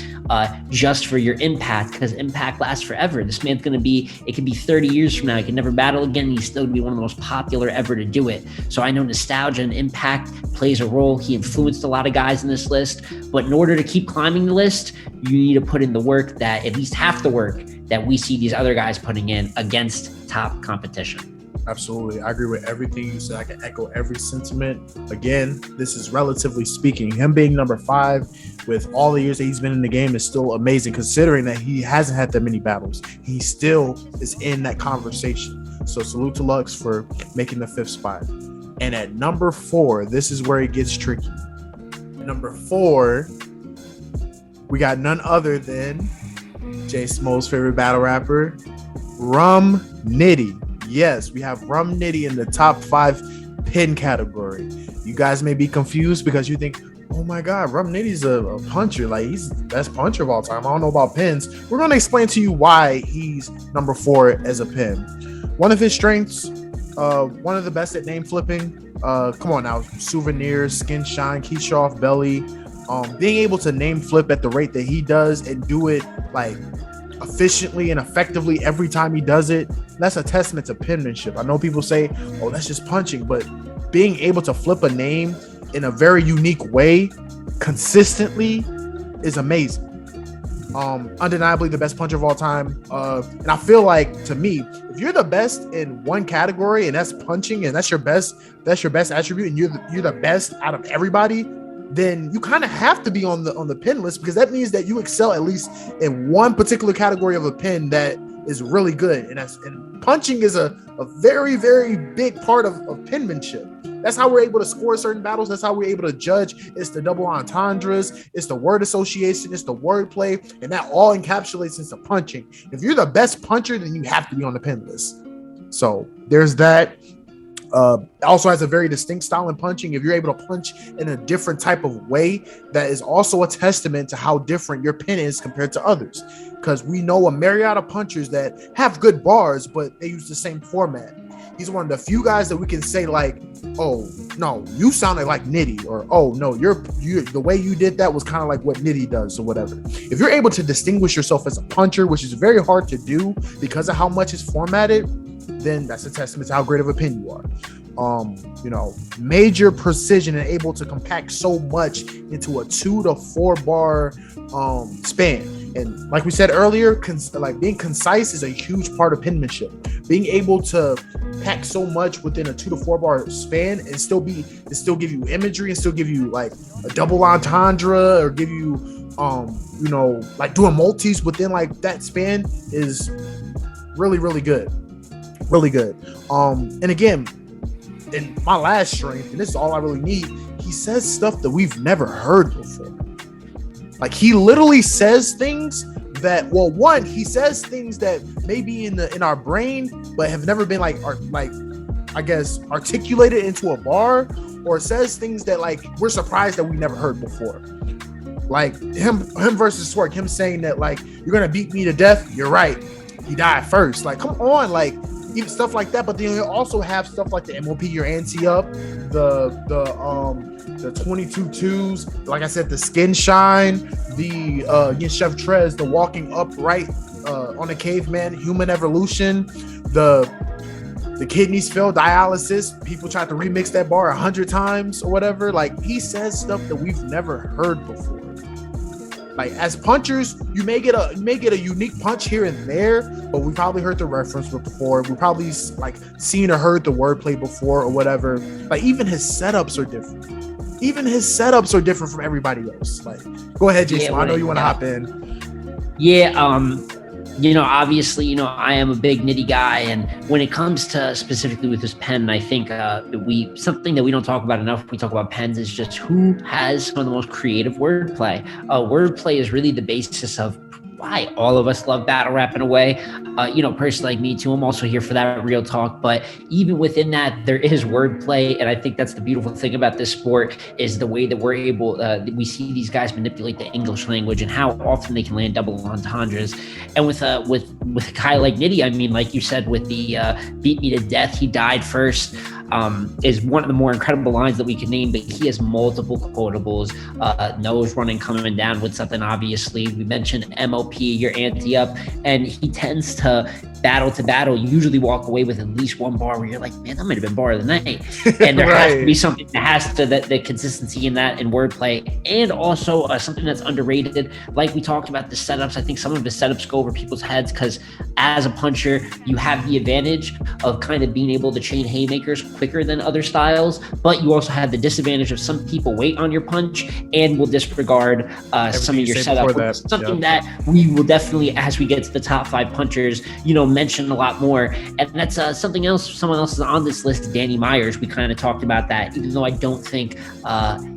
S5: just for your impact, because impact lasts forever. This man's going to be, it could be 30 years from now, he can never battle again, and he's still going to be one of the most popular ever to do it. So I know nostalgia and impact plays a role. He influenced a lot of guys in this list, but in order to keep climbing the list, you need to put in the work, that at least half the work that we see these other guys putting in against top competition.
S4: Absolutely. I agree with everything you said. I can echo every sentiment. Again, this is relatively speaking. Him being number 5 with all the years that he's been in the game is still amazing, considering that he hasn't had that many battles. He still is in that conversation. So salute to Lux for making the 5th spot. And at number 4, this is where it gets tricky. Number 4, we got none other than JSmo's favorite battle rapper, Rum Nitty. Yes, we have Rum Nitty in the top 5 pen category. You guys may be confused because you think, oh my God, Rum Nitty's a puncher. Like, he's the best puncher of all time. I don't know about pens. We're going to explain to you why he's number 4 as a pen. One of his strengths, one of the best at name flipping. Come on now, souvenirs, skin shine, key off belly. Being able to name flip at the rate that he does and do it like efficiently and effectively every time he does it, that's a testament to penmanship. I know people say, oh, that's just punching, but being able to flip a name in a very unique way consistently is amazing. Undeniably the best puncher of all time. And I feel like, to me, if you're the best in one category and that's punching, and that's your best attribute, and you're the best out of everybody, then you kind of have to be on the pen list, because that means that you excel at least in one particular category of a pen that is really good. And punching is a very, very big part of penmanship. That's how we're able to score certain battles. That's how we're able to judge. It's the double entendres, it's the word association, it's the wordplay, and that all encapsulates into punching. If you're the best puncher, then you have to be on the pen list. So there's that. Also has a very distinct style in punching. If you're able to punch in a different type of way, that is also a testament to how different your pen is compared to others. Because we know a myriad of punchers that have good bars, but they use the same format. He's one of the few guys that we can say like, oh no, you sounded like Nitty, or oh no, the way you did that was kind of like what Nitty does, or whatever. If you're able to distinguish yourself as a puncher, which is very hard to do because of how much it's formatted, then that's a testament to how great of a pen you are. Major precision and able to compact so much into a 2 to 4 bar span. And like we said earlier, being concise is a huge part of penmanship. Being able to pack so much within a 2 to 4 bar span and still give you imagery and still give you like a double entendre, or give you like doing multis within like that span is really, really good. Really good. And again, in my last strength, and this is all I really need, he says stuff that we've never heard before. Like, he literally says things that, well, one, he says things that may be in our brain, but have never been I guess articulated into a bar, or says things that like we're surprised that we never heard before. Like him versus Twerk, him saying that like, you're gonna beat me to death. You're right. He died first. Like, come on, like even stuff like that. But then you also have stuff like the MOP your ante up, the 22-2s, like I said, the skin shine, the Chef Trez, the walking upright on the caveman, human evolution, the kidneys fail dialysis. People tried to remix that bar 100 times or whatever. Like, he says stuff that we've never heard before. Like, as punchers, you may get a unique punch here and there, but we probably heard the reference before. We probably like seen or heard the wordplay before or whatever. Like, even his setups are different. From everybody else. Like, go ahead, Jason. I know you want to hop in.
S5: Yeah. Obviously, I am a big Nitty guy, and when it comes to specifically with this pen, I think something that we don't talk about enough when we talk about pens is just who has some of the most creative wordplay. Wordplay is really the basis of why all of us love battle rap in a way. Personally, like me too, I'm also here for that real talk. But even within that, there is wordplay, and I think that's the beautiful thing about this sport is the way that we're able. We see these guys manipulate the English language and how often they can land double entendres. And with a guy like Nitty, I mean, like you said, with the beat me to death, he died first. Is one of the more incredible lines that we can name, but he has multiple quotables. Nose running, coming down with something. Obviously, we mentioned MOP, your ante up, and he tends to battle, usually walk away with at least one bar where you're like, man, that might have been bar of the night. And there has to be something that has to, the consistency in that in wordplay, and also something that's underrated. Like we talked about the setups, I think some of the setups go over people's heads because as a puncher, you have the advantage of kind of being able to chain haymakers quicker than other styles, but you also have the disadvantage of some people wait on your punch and will disregard some of your setup. Something that we will definitely, as we get to the top 5 punchers, mention a lot more. And that's something else. Someone else is on this list, Danny Myers. We kind of talked about that, even though I don't think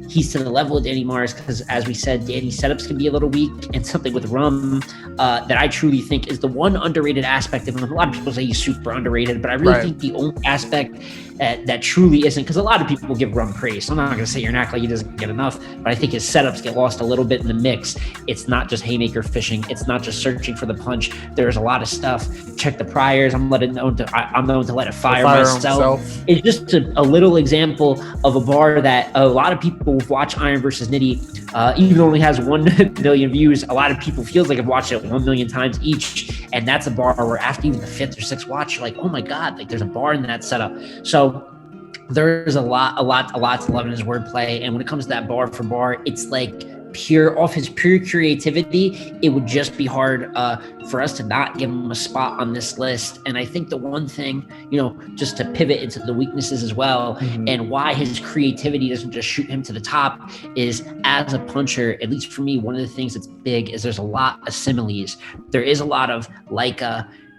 S5: he's to the level of Danny Myers, because as we said, Danny's setups can be a little weak, and something with rum that I truly think is the one underrated aspect of him. A lot of people say he's super underrated, but I really think the only aspect that truly isn't, because a lot of people will give rum praise. So I'm not going to say you're not like he doesn't get enough, but I think his setups get lost a little bit in the mix. It's not just haymaker fishing. It's not just searching for the punch. There's a lot of stuff. Check the priors. I'm known to let it fire myself. It's just a little example of a bar that a lot of people watch Iron versus Nitty. Even though it only has 1 million views, a lot of people feels like I've watched it 1 million times each. And that's a bar where after even the 5th or 6th watch, you're like, oh my God, like there's a bar in that setup. So there's a lot to love in his wordplay. And when it comes to that bar for bar, it's like off his pure creativity, it would just be hard for us to not give him a spot on this list. And I think the one thing, just to pivot into the weaknesses as well, and why his creativity doesn't just shoot him to the top is, as a puncher, at least for me, one of the things that's big is there's a lot of similes. There is a lot of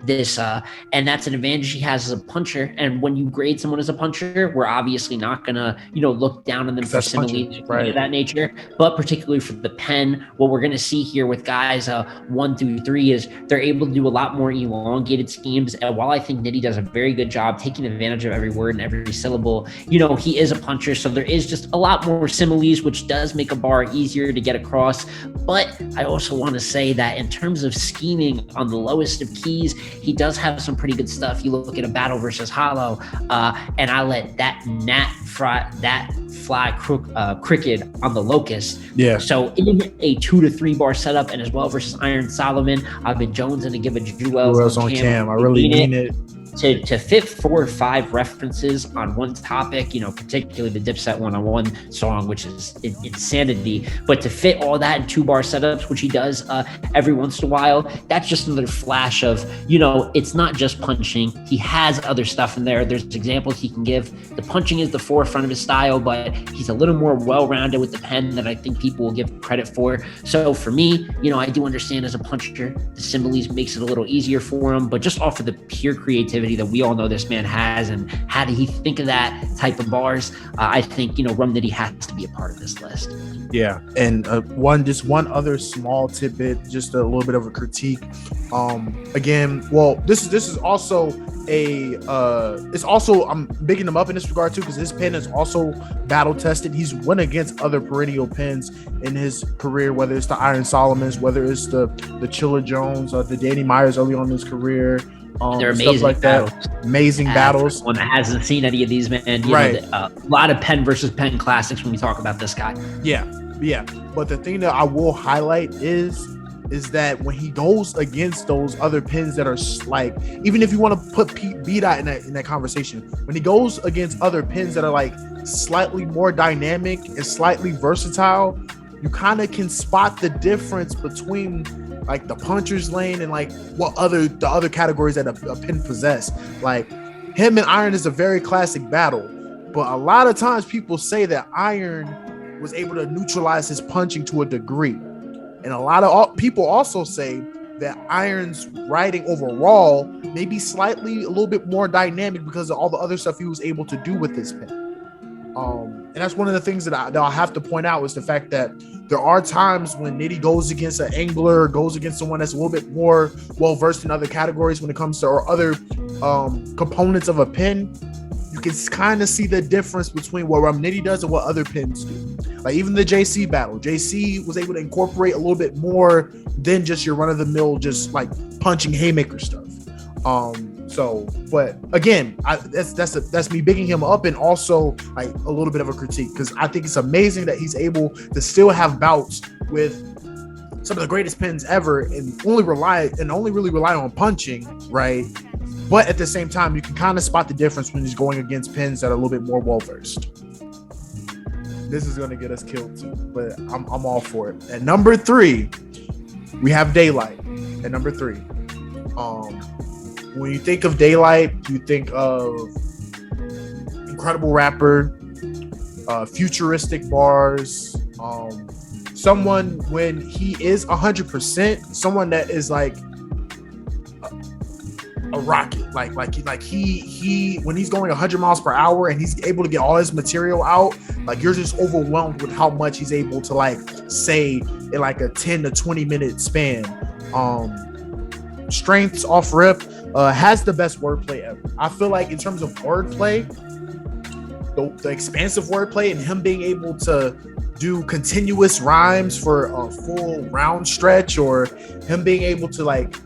S5: this and that's an advantage he has as a puncher. And when you grade someone as a puncher, we're obviously not gonna look down on them for similes of that nature, but particularly for the pen, what we're gonna see here with guys 1 through 3 is they're able to do a lot more elongated schemes. And while I think Nitty does a very good job taking advantage of every word and every syllable, he is a puncher, so there is just a lot more similes, which does make a bar easier to get across. But I also want to say that in terms of scheming on the lowest of keys, he does have some pretty good stuff. You look at a battle versus hollow, and I let that fly crooked on the locust.
S4: Yeah.
S5: So in a 2 to 3 bar setup, and as well versus Iron Solomon, I've been jonesing to give a Jewels on Cam. I really mean it. To fit 4 or 5 references on one topic, particularly the Dipset one-on-one song, which is insanity, but to fit all that in 2 bar setups, which he does every once in a while, that's just another flash of, it's not just punching. He has other stuff in there. There's examples he can give. The punching is the forefront of his style, but he's a little more well-rounded with the pen than I think people will give credit for. So for me, I do understand as a puncher, the similes makes it a little easier for him, but just off of the pure creativity that we all know this man has, and how did he think of that type of bars? I think Rum Nitty has to be a part of this list.
S4: Yeah, and one other small tidbit, just a little bit of a critique. Again, well, this is also it's also, I'm bigging him up in this regard too, because his pen is also battle tested. He's went against other perennial pens in his career, whether it's the Iron Solomons, whether it's the Chilla Jones, the Danny Myers early on in his career.
S5: They're amazing
S4: like
S5: battles.
S4: That. Amazing battles.
S5: One that hasn't seen any of these, man. A lot of pen versus pen classics when we talk about this guy.
S4: Yeah. But the thing that I will highlight is that when he goes against those other pens that are like, even if you want to put B-Dot in that conversation, when he goes against other pens that are like slightly more dynamic and slightly versatile, you kind of can spot the difference between like the puncher's lane and like the other categories that a pen possess. Like him and Iron is a very classic battle, but a lot of times people say that Iron was able to neutralize his punching to a degree, and a lot of people also say that Iron's writing overall may be slightly a little bit more dynamic because of all the other stuff he was able to do with this pen. And that's one of the things that I'll have to point out is the fact that there are times when Nitty goes against an angler, goes against someone that's a little bit more well-versed in other categories when it comes to or other components of a pen. You can kind of see the difference between what Nitty does and what other pens do. Like even the JC battle, JC was able to incorporate a little bit more than just your run-of-the-mill, just like punching haymaker stuff. But again, that's me bigging him up, and also like a little bit of a critique, because I think it's amazing that he's able to still have bouts with some of the greatest pens ever and only really rely on punching, right? But at the same time, you can kind of spot the difference when he's going against pens that are a little bit more well-versed. This is going to get us killed too, but I'm all for it. At number 3, we have Daylight. At number 3, when you think of Daylight, you think of incredible rapper, futuristic bars, someone when he is 100%, someone that is like a rocket, like he when he's going 100 miles per hour and he's able to get all his material out, like you're just overwhelmed with how much he's able to like say in like a 10 to 20 minute span. Strengths off rip, has the best wordplay ever. I feel like in terms of wordplay, the expansive wordplay and him being able to do continuous rhymes for a full round stretch, or him being able to like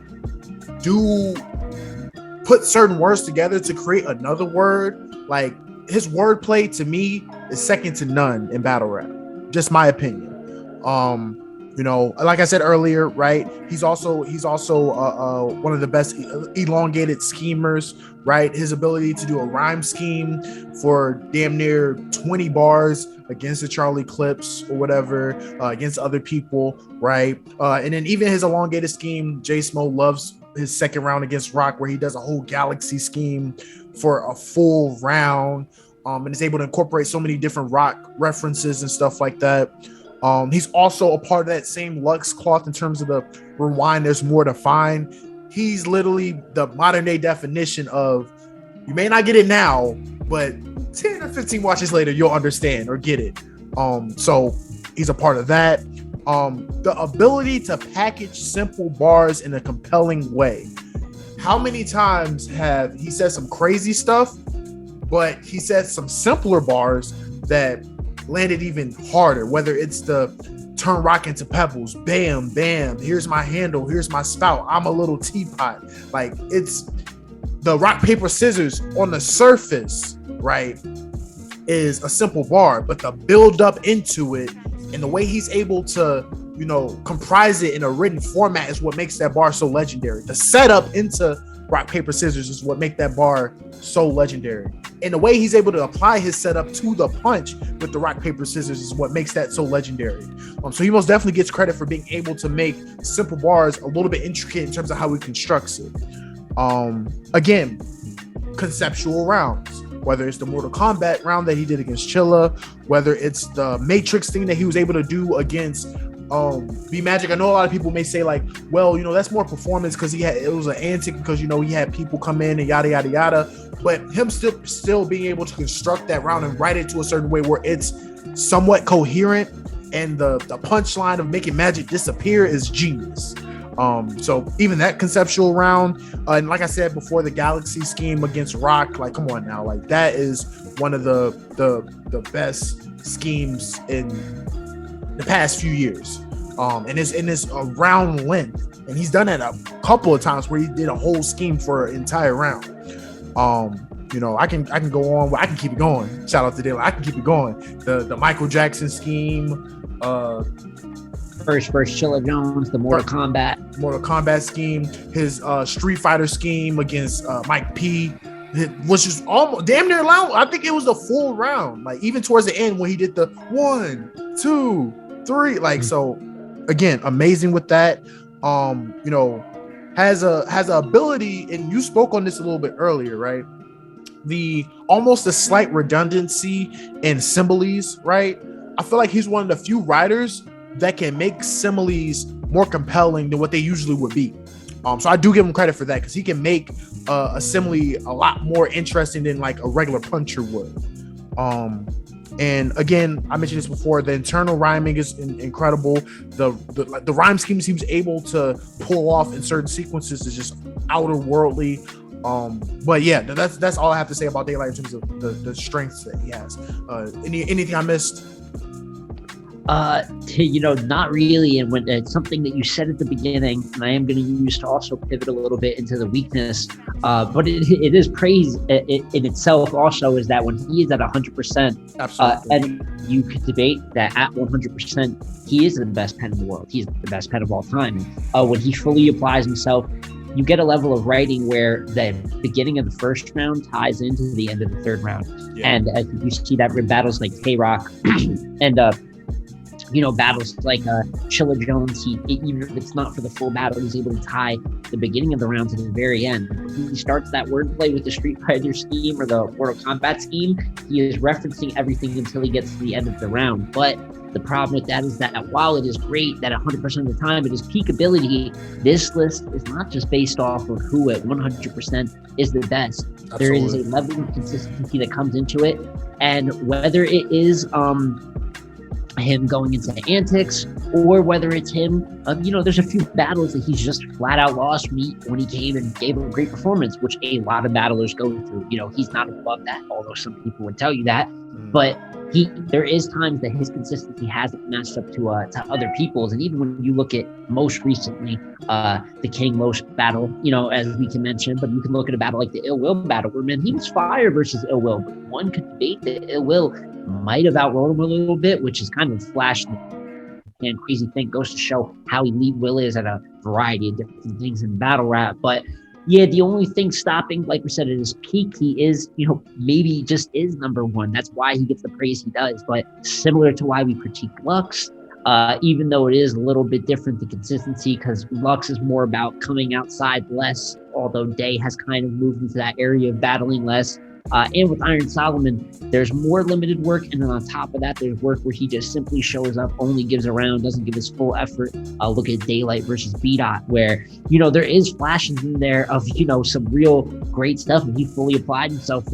S4: put certain words together to create another word, like his wordplay to me is second to none in battle rap. Just my opinion. Like I said earlier, right? He's also one of the best elongated schemers, right? His ability to do a rhyme scheme for damn near 20 bars against the Charlie Clips or whatever, against other people, right? And then even his elongated scheme, JSmo loves his second round against Rock, where he does a whole galaxy scheme for a full round, and is able to incorporate so many different Rock references and stuff like that. He's also a part of that same Lux cloth in terms of the rewind. There's more to find. he's literally the modern day definition of, you may not get it now, but 10 or 15 watches later, you'll understand or get it. So he's a part of that. The ability to package simple bars in a compelling way. How many times have he said some crazy stuff, but he said some simpler bars that landed even harder, whether it's the turn rock into pebbles, bam, bam, here's my handle, here's my spout, I'm a little teapot. Like, it's the rock, paper, scissors on the surface, right, is a simple bar, but the build up into it and the way he's able to, you know, comprise it in a written format is what makes that bar so legendary. The setup into rock, paper, scissors is what make that bar so legendary. And the way he's able to apply his setup to the punch with the rock, paper, scissors is what makes that so legendary. So he most definitely gets credit for being able to make simple bars a little bit intricate in terms of how he constructs it. Again, conceptual rounds, whether it's the Mortal Kombat round that he did against Chilla, whether it's the Matrix thing that he was able to do against B Magic. I know a lot of people may say like, well, you know, that's more performance because it was an antic because, you know, he had people come in and yada yada yada, but him still being able to construct that round and write it to a certain way where it's somewhat coherent, and the punchline of making magic disappear is genius. So even that conceptual round, and like I said before, the Galaxy scheme against Rock, like, come on now, like, that is one of the best schemes in the past few years. And it's a round length, and he's done that a couple of times where he did a whole scheme for an entire round. You know, I can go on. I can keep it going. Shout out to Daylight. I can keep it going. The Michael Jackson scheme.
S5: First Chilla Jones, the Mortal Kombat
S4: scheme, his Street Fighter scheme against Mike P, which is almost damn near loud. I think it was the full round, like even towards the end when he did the 1, 2, 3, like, so again, amazing with that. You know, has a ability, and you spoke on this a little bit earlier, right? The almost a slight redundancy in similes, right? I feel like he's one of the few writers that can make similes more compelling than what they usually would be. So I do give him credit for that, because he can make a simile a lot more interesting than like a regular puncher would. And again, I mentioned this before, the internal rhyming is incredible. The rhyme schemes he was able to pull off in certain sequences is just outer worldly. But yeah, that's all I have to say about Daylight in terms of the strengths that he has. Anything I missed?
S5: You know, not really. And when it's something that you said at the beginning, and I am going to use to also pivot a little bit into the weakness, but it is praise in itself also, is that when he is at 100%,
S4: absolutely,
S5: and you could debate that at 100%, he is the best pen in the world. He's the best pen of all time. When he fully applies himself, you get a level of writing where the beginning of the first round ties into the end of the third round. Yeah. And you see that in battles like K-Rock and you know, battles like Chilla Jones, even if it's not for the full battle, he's able to tie the beginning of the round to the very end. He starts that wordplay with the Street Fighter scheme or the Mortal Kombat scheme. He is referencing everything until he gets to the end of the round. But the problem with that is that while it is great that 100% of the time it is peak ability, this list is not just based off of who at 100% is the best. Absolutely. There is a level of consistency that comes into it. And whether it is him going into antics, or whether it's him, you know, there's a few battles that he's just flat out lost when he came and gave a great performance, which a lot of battlers go through. You know, he's not above that, although some people would tell you that. But there is times that his consistency hasn't matched up to other people's. And even when you look at most recently, the King Los battle, you know, as we can mention, but you can look at a battle like the Ill Will battle, where, man, he was fire versus Ill Will, but one could debate that Ill Will might have outrolled him a little bit, which is kind of a flash and crazy thing. Goes to show how elite Will is at a variety of different things in battle rap. But yeah, the only thing stopping, like we said, at his peak, he is, you know, maybe just is number one. That's why he gets the praise he does. But similar to why we critique Lux, even though it is a little bit different, the consistency, because Lux is more about coming outside less, although Day has kind of moved into that area of battling less. And with Iron Solomon, there's more limited work, and then on top of that, there's work where he just simply shows up, only gives a round, doesn't give his full effort. Look at Daylight versus B-Dot, where, there is flashes in there of, some real great stuff, and he fully applied himself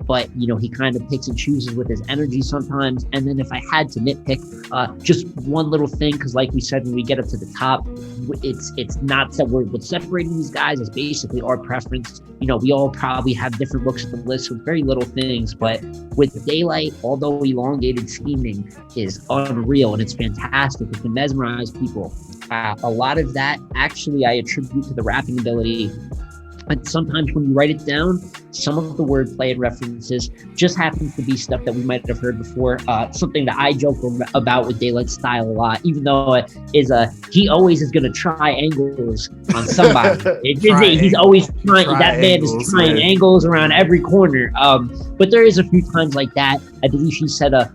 S5: but, he kind of picks and chooses with his energy sometimes. And then if I had to nitpick, just one little thing, because like we said, when we get up to the top, it's not that what's separating these guys is basically our preference. We all probably have different looks at the list with very little things, but with Daylight, although elongated scheming is unreal and it's fantastic, it can mesmerize people. A lot of that actually I attribute to the rapping ability. And sometimes when you write it down, some of the wordplay and references just happens to be stuff that we might have heard before. Something that I joke about with Daylight's style a lot, even though he always is going to try angles on somebody. He's always trying. That man is trying angles around every corner. But there is a few times like that. I believe he said a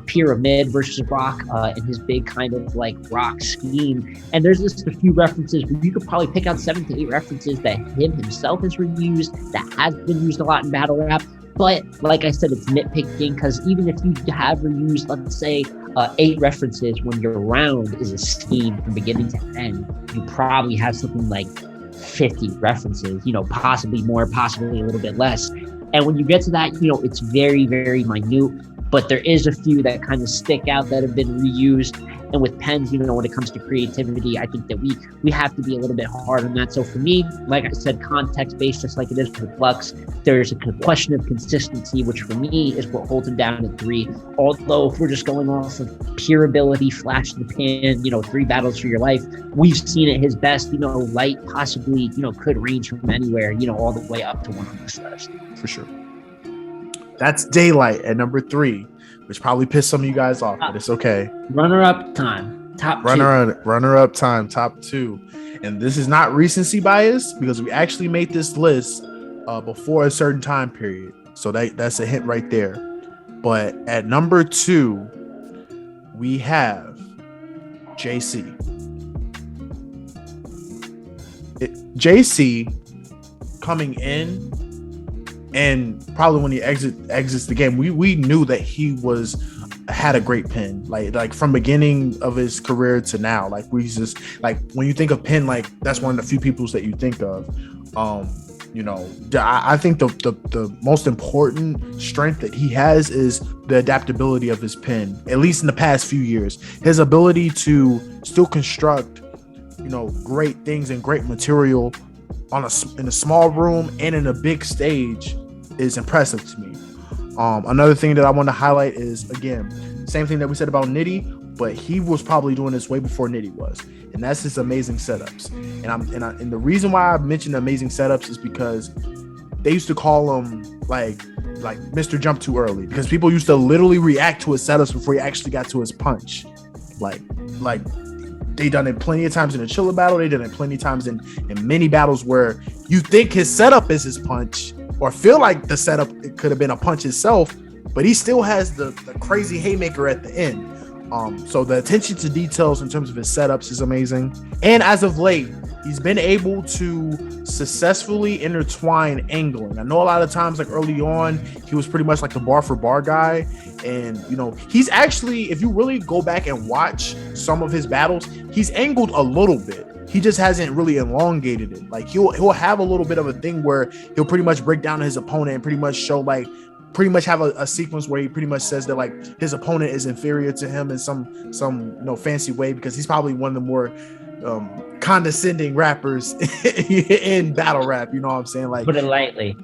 S5: pyramid versus rock in his big kind of like rock scheme. And there's just a few references where you could probably pick out 7 to 8 references that him himself has reused, that has been used a lot in battle rap. But like I said, it's nitpicking, because even if you have reused, let's say, 8 references, when your round is a scheme from beginning to end, you probably have something like 50 references, possibly more, possibly a little bit less. And when you get to that, it's very, very minute. But there is a few that kind of stick out that have been reused. And with pens, when it comes to creativity, I think that we have to be a little bit hard on that. So for me, like I said, context-based, just like it is with Lux, there's a question of consistency, which for me is what holds him down at 3. Although if we're just going off of pure ability, flash in the pan, 3 battles for your life, we've seen at his best, Light possibly, could range from anywhere, all the way up to one on this list.
S4: For sure. That's Daylight at number 3, which probably pissed some of you guys off, but it's okay.
S5: Runner-up time, top 2.
S4: Runner-up time, top 2. And this is not recency bias, because we actually made this list before a certain time period. So that's a hint right there. But at number 2, we have JC. JC coming in, and probably when he exits the game, we knew that he had a great pen, like from beginning of his career to now. Like, we just, like, when you think of pen, like, that's one of the few peoples that you think of. I think the most important strength that he has is the adaptability of his pen, at least in the past few years. His ability to still construct, great things and great material in a small room and in a big stage is impressive to me. Another thing that I want to highlight is, again, same thing that we said about Nitty, but he was probably doing this way before Nitty was, and that's his amazing setups. And the reason why I mentioned amazing setups is because they used to call him like Mr. Jump Too Early, because people used to literally react to his setups before he actually got to his punch. Like they done it plenty of times in a chiller battle. They done it plenty of times in many battles where you think his setup is his punch, or feel like the setup, it could have been a punch itself, but he still has the crazy haymaker at the end. So the attention to details in terms of his setups is amazing. And as of late, he's been able to successfully intertwine angling. I know a lot of times, like early on, he was pretty much like the bar for bar guy. And, he's actually, if you really go back and watch some of his battles, he's angled a little bit. He just hasn't really elongated it. Like, he'll have a little bit of a thing where he'll pretty much break down his opponent and pretty much show, pretty much have a sequence where he pretty much says that, like, his opponent is inferior to him in some fancy way, because he's probably one of the more condescending rappers in battle rap, you know what I'm saying? Like,
S5: put it lightly,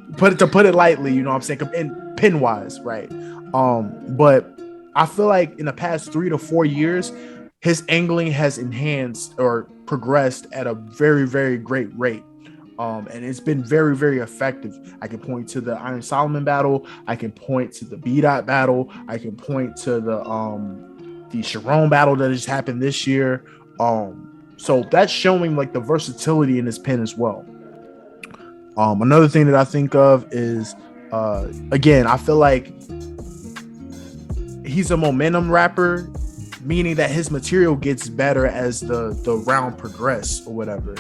S4: you know what I'm saying? And pen wise, right? But I feel like in the past 3 to 4 years, his angling has enhanced or progressed at a very, very great rate. And it's been very, very effective. I can point to the Iron Solomon battle. I can point to the B-Dot battle. I can point to the Sharon battle that just happened this year. So that's showing like the versatility in his pen as well. Another thing that I think of is, again, I feel like he's a momentum rapper, meaning that his material gets better as the round progresses or whatever.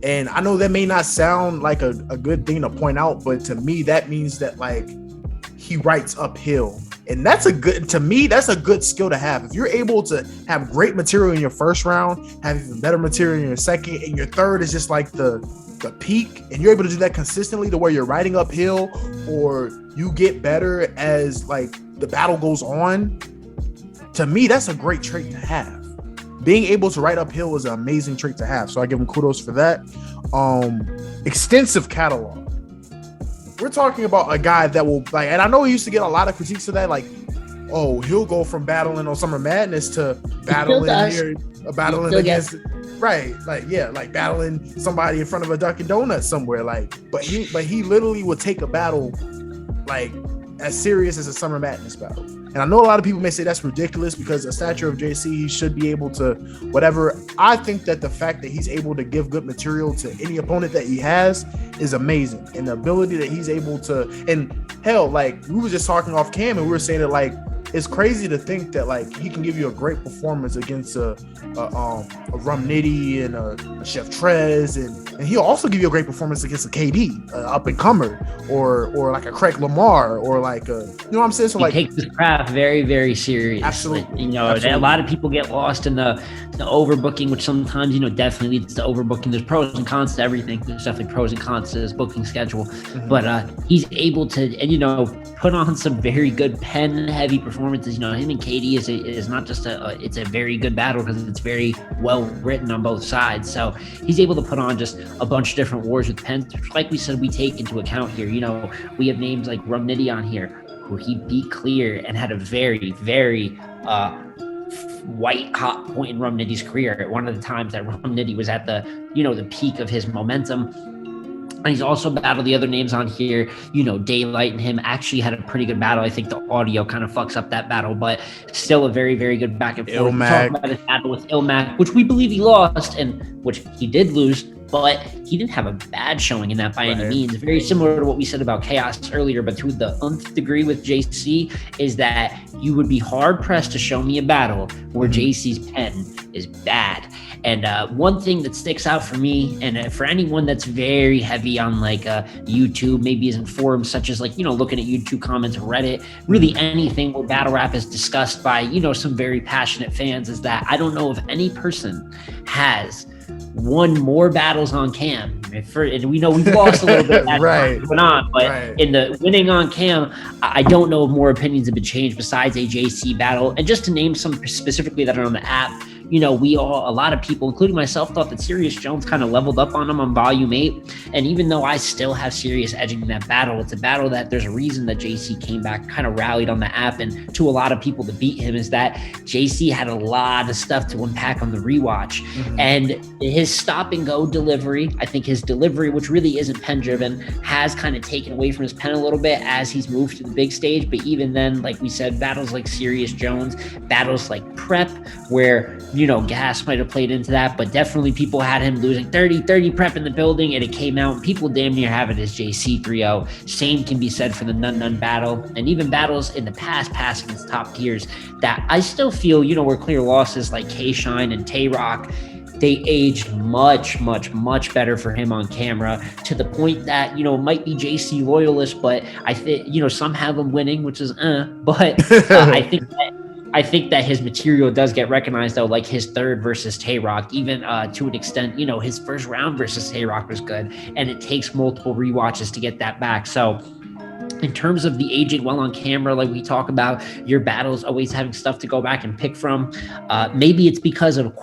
S4: And I know that may not sound like a good thing to point out, but to me, that means that, like, he writes uphill. And that's a good skill to have. If you're able to have great material in your first round, have even better material in your second, and your third is just like the peak, and you're able to do that consistently to where you're riding uphill or you get better as like the battle goes on, to me, that's a great trait to have. Being able to ride uphill is an amazing trait to have. So I give him kudos for that. Extensive catalog. We're talking about a guy that will like, and I know he used to get a lot of critiques of that, like, oh, he'll go from battling on Summer Madness to battling against, right? Like, yeah, like battling somebody in front of a Dunkin' Donuts somewhere, like, but he literally would take a battle like as serious as a Summer Madness battle. And I know a lot of people may say that's ridiculous because the stature of JC, he should be able to whatever. I think that the fact that he's able to give good material to any opponent that he has is amazing. And the ability that he's able to, and hell, like we were just talking off cam and we were saying that like, it's crazy to think that like he can give you a great performance against a Rum Nitty and a Chef Trez, and he'll also give you a great performance against a KD, up and comer, or like a Craig Lamar, or like a, you know what I'm saying? So
S5: he
S4: like
S5: takes his craft very, very serious.
S4: Absolutely.
S5: You know, absolutely. A lot of people get lost in the overbooking, which sometimes, you know, definitely leads to overbooking. There's pros and cons to everything. There's definitely pros and cons to his booking schedule, but he's able to, and you know, put on some very good pen heavy performances. You know, him and KD is not just it's a very good battle because it's very well written on both sides. So he's able to put on just a bunch of different wars with pens, which, like we said, we take into account here. You know, we have names like Rum Nitty on here, who he beat clear and had a very, very white hot point in Rum Nitty's career at one of the times that Rum Nitty was at the, you know, the peak of his momentum. And he's also battled the other names on here. You know, Daylight and him actually had a pretty good battle. I think the audio kind of fucks up that battle, but still a very, very good back and forth.
S4: Ilmac.
S5: Talk about his battle with Ilmac, which we believe he lost, and which he did lose, but he didn't have a bad showing in that by any means. Very similar to what we said about Chaos earlier, but to the nth degree with JC is that you would be hard pressed to show me a battle where JC's pen is bad. And one thing that sticks out for me, and for anyone that's very heavy on like YouTube, maybe isn't forums such as like, you know, looking at YouTube comments, Reddit, really anything where battle rap is discussed by, you know, some very passionate fans, is that I don't know if any person has won more battles on cam. And we know we've lost a little bit as
S4: right.
S5: went on, but in the winning on cam, I don't know if more opinions have been changed besides a JC battle. And just to name some specifically that are on the app, you know, a lot of people, including myself, thought that Sirius Jones kind of leveled up on him on Volume 8. And even though I still have Sirius edging in that battle, it's a battle that there's a reason that JC came back, kind of rallied on the app, and to a lot of people to beat him is that JC had a lot of stuff to unpack on the rewatch. And his stop and go delivery, I think his delivery, which really isn't pen driven, has kind of taken away from his pen a little bit as he's moved to the big stage. But even then, like we said, battles like Sirius Jones, battles like Prep, where, you know, gas might have played into that, but definitely people had him losing 30 Prep in the building, and it came out and people damn near have it as JC 3-0. Same can be said for the Nun battle, and even battles in the past against top tiers that I still feel, you know, were clear losses like K-Shine and Tay-Rock. They aged much better for him on camera, to the point that, you know, it might be JC loyalist, but I think, you know, some have him winning, which is but I think that his material does get recognized, though, like his third versus Tay-Rock, even to an extent, you know, his first round versus Tay-Rock was good, and it takes multiple rewatches to get that back. So in terms of the aging well on camera, like we talk about, your battles always having stuff to go back and pick from. Maybe it's because of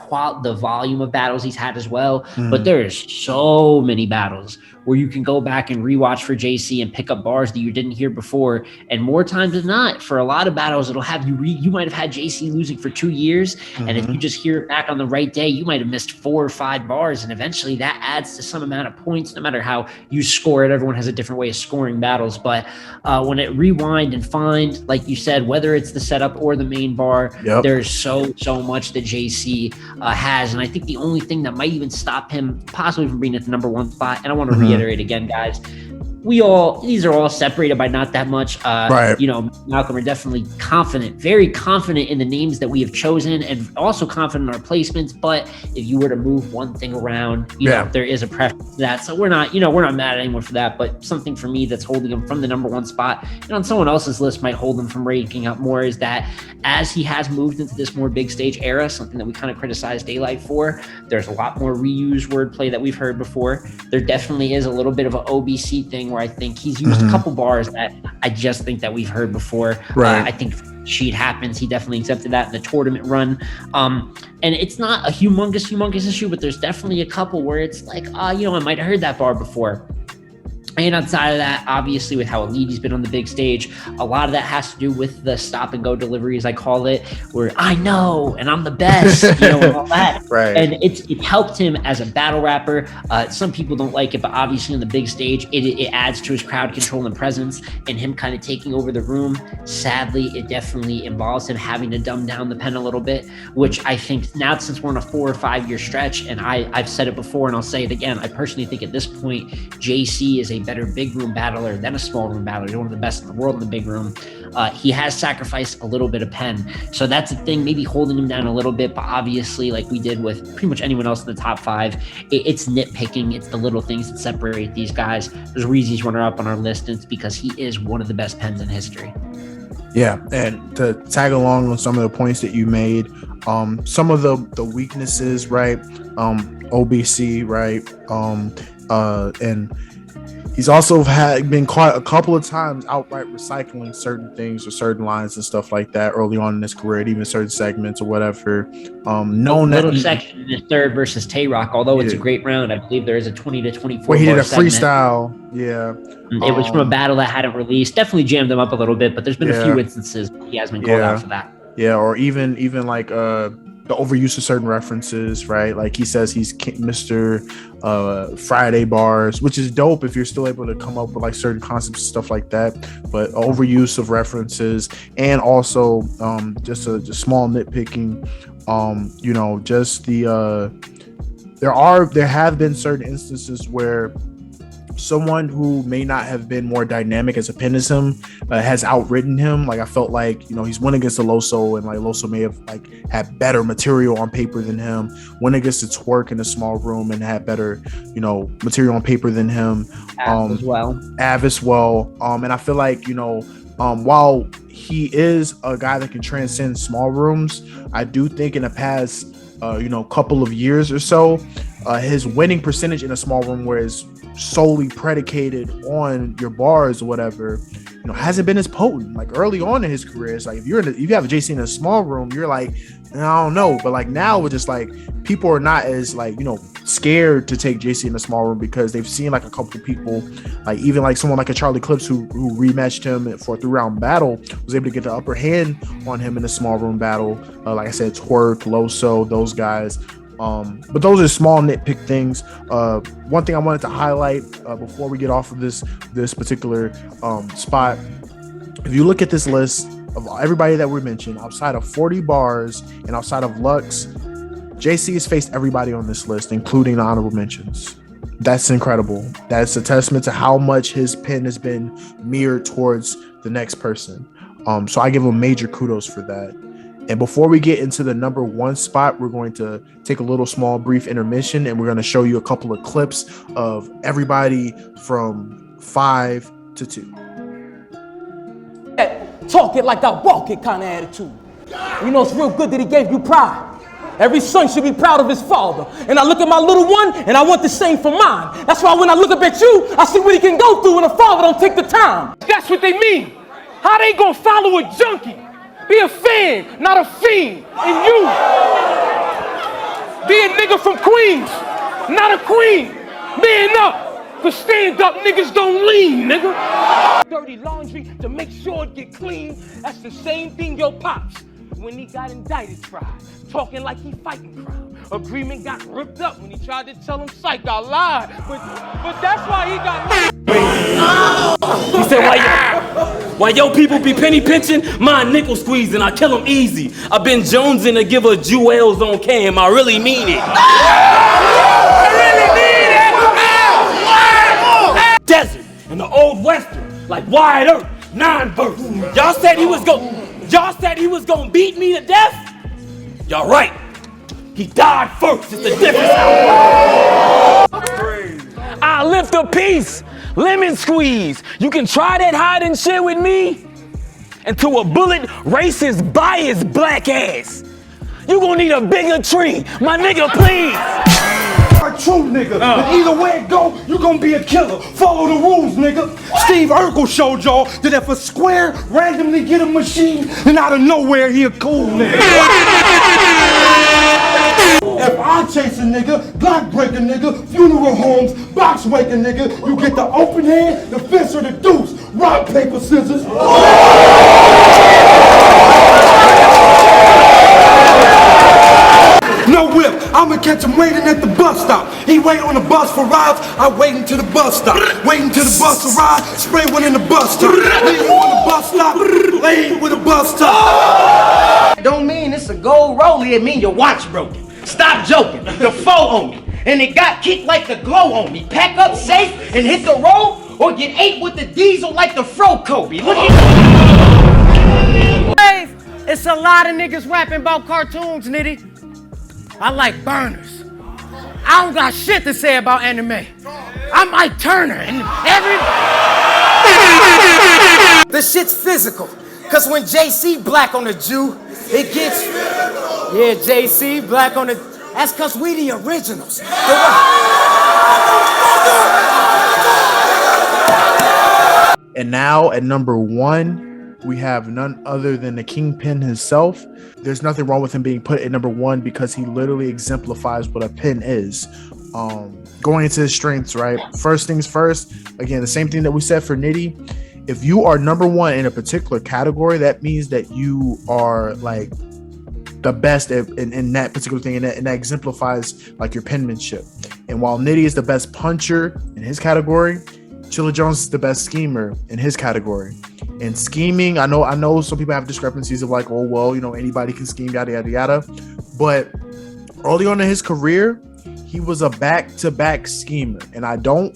S5: the volume of battles he's had as well, but there's so many battles where you can go back and rewatch for JC and pick up bars that you didn't hear before. And more times than not, for a lot of battles, it'll have you might have had JC losing for 2 years. And if you just hear it back on the right day, you might have missed 4 or 5 bars. And eventually that adds to some amount of points, no matter how you score it. Everyone has a different way of scoring battles. But when it rewind and find, like you said, whether it's the setup or the main bar, there's so much that JC has. And I think the only thing that might even stop him possibly from being at the number 1 spot, and I want to reiterate again, guys, these are all separated by not that much.
S1: Right.
S5: You know, Malcolm, are definitely confident, very confident in the names that we have chosen, and also confident in our placements. But if you were to move one thing around, you know, there is a preference to that. So we're not mad at anyone for that. But something for me that's holding him from the number one spot, and on someone else's list might hold him from ranking up more, is that as he has moved into this more big stage era, something that we kind of criticized Daylight for, there's a lot more reused wordplay that we've heard before. There definitely is a little bit of an OBC thing where I think he's used a couple bars that I just think that we've heard before.
S1: Right.
S5: I think Sheet Happens, he definitely accepted that in the tournament run. And it's not a humongous issue, but there's definitely a couple where it's like, you know, I might have heard that bar before. And outside of that, obviously, with how Elidi's been on the big stage, a lot of that has to do with the stop and go delivery, as I call it, where I know and I'm the best, you know, and all that.
S1: Right.
S5: And it helped him as a battle rapper. Some people don't like it, but obviously on the big stage, it adds to his crowd control and presence, and him kind of taking over the room. Sadly, it definitely involves him having to dumb down the pen a little bit, which I think now, since we're on a 4 or 5 year stretch, and I've said it before and I'll say it again, I personally think at this point, JC is a better big room battler than a small room battler. He's one of the best in the world in the big room. He has sacrificed a little bit of pen. So that's the thing, maybe holding him down a little bit, but obviously, like we did with pretty much anyone else in the top 5, it's nitpicking. It's the little things that separate these guys. There's a reason he's runner up on our list, and it's because he is one of the best pens in history.
S4: Yeah, and to tag along on some of the points that you made, some of the weaknesses, right? OBC, right? And he's also been caught a couple of times outright recycling certain things or certain lines and stuff like that early on in his career, and even certain segments or whatever.
S5: Section in his third versus Tay-Rock, although it's a great round. I believe there is a 20 to 24.
S4: Where he did a
S5: segment.
S4: freestyle. Yeah.
S5: It was from a battle that hadn't released. Definitely jammed him up a little bit, but there's been a few instances he has been called out for that.
S4: Yeah, or even like the overuse of certain references, right? Like he says he's Mr. Friday bars, which is dope if you're still able to come up with like certain concepts and stuff like that. But overuse of references, and also just small nitpicking, you know, just there have been certain instances where someone who may not have been more dynamic as a pen as him has outridden him. Like I felt like, you know, he's went against the Loso, and like Loso may have like had better material on paper than him. Went against the Twerk in a small room and had better, you know, material on paper than him. Av as well. And I feel like, you know, while he is a guy that can transcend small rooms, I do think in the past, you know, couple of years or so, his winning percentage in a small room, where it's solely predicated on your bars or whatever, you know, hasn't been as potent. Like early on in his career, it's like if you have a JC in a small room, you're like, I don't know. But like now, it's just like people are not as like, you know, scared to take JC in a small room, because they've seen like a couple of people, like even like someone like a Charlie Clips who rematched him for a 3-round battle, was able to get the upper hand on him in a small room battle. Like I said, Twerk, Loso, those guys. But those are small nitpick things. One thing I wanted to highlight before we get off of this particular spot, if you look at this list of everybody that we mentioned, outside of 40 bars and outside of Lux, JC has faced everybody on this list, including the honorable mentions. That's incredible. That's a testament to how much his pen has been mirrored towards the next person. So I give him major kudos for that. And before we get into the number 1 spot, we're going to take a little small brief intermission, and we're going to show you a couple of clips of everybody from 5 to 2.
S6: Talk it like I walk it kind of attitude. You know, it's real good that he gave you pride. Every son should be proud of his father. And I look at my little one, and I want the same for mine. That's why when I look up at you, I see what he can go through when a father don't take the time. That's what they mean. How they gonna follow a junkie? Be a fan, not a fiend. And you, be a nigga from Queens, not a queen. Man up, cause stand up niggas don't lean, nigga. Dirty laundry to make sure it get clean. That's the same thing your pops, when he got indicted, tried. Talking like he fighting crime. Agreement got ripped up when he tried to tell him psych. I lied, but that's why he got. He said, why yo people be penny pinching, my nickel squeezing, I kill them easy. I been jonesing to give her jewels on cam, I really mean it. I really mean it. Desert, and the old western, like Wide Earth, 9 verse. Y'all said he was gonna beat me to death? Y'all right. He died first. It's the difference. I lift a piece, lemon squeeze. You can try that hide and shit with me until a bullet races by his black ass. You gonna need a bigger tree, my nigga, please.
S2: A true nigga. But either way it go, you gonna be a killer. Follow the rules, nigga. Steve Urkel showed y'all that if a square randomly get a machine, then out of nowhere he a cool nigga. If I chase a nigga, block break a nigga, funeral homes, box wake a nigga, you get the open hand, the fist, or the deuce. Rock, paper, scissors. No whip, I'ma catch him waiting at the bus stop. He wait on the bus for rides, I wait until the bus stop. Waiting till the bus arrive, spray one in the bus stop. Leave you on the bus stop, lay with a bus stop.
S3: Don't mean it's a gold rollie, it mean your watch broken. Stop joking, the foe on me. And it got kicked like the glow on me. Pack up safe and hit the road, or get ate with the diesel like the Fro Kobe. Look at
S7: it's a lot of niggas rapping about cartoons, nitty. I like burners. I don't got shit to say about anime. I'm Ike Turner and the shit's physical. Cause when JC black on the Jew, it gets, yeah, JC black on the, that's cause we the originals.
S4: And now at number 1, we have none other than the Kingpin himself. There's nothing wrong with him being put at number 1 because he literally exemplifies what a pin is. Going into his strengths, right? First things first, again, the same thing that we said for Nitty. If you are number 1 in a particular category, that means that you are like the best in that particular thing, and that exemplifies like your penmanship. And while Nitty is the best puncher in his category, Chilla Jones is the best schemer in his category. And scheming, I know some people have discrepancies of like, oh well, you know, anybody can scheme, yada yada yada. But early on in his career, he was a back-to-back schemer, and I don't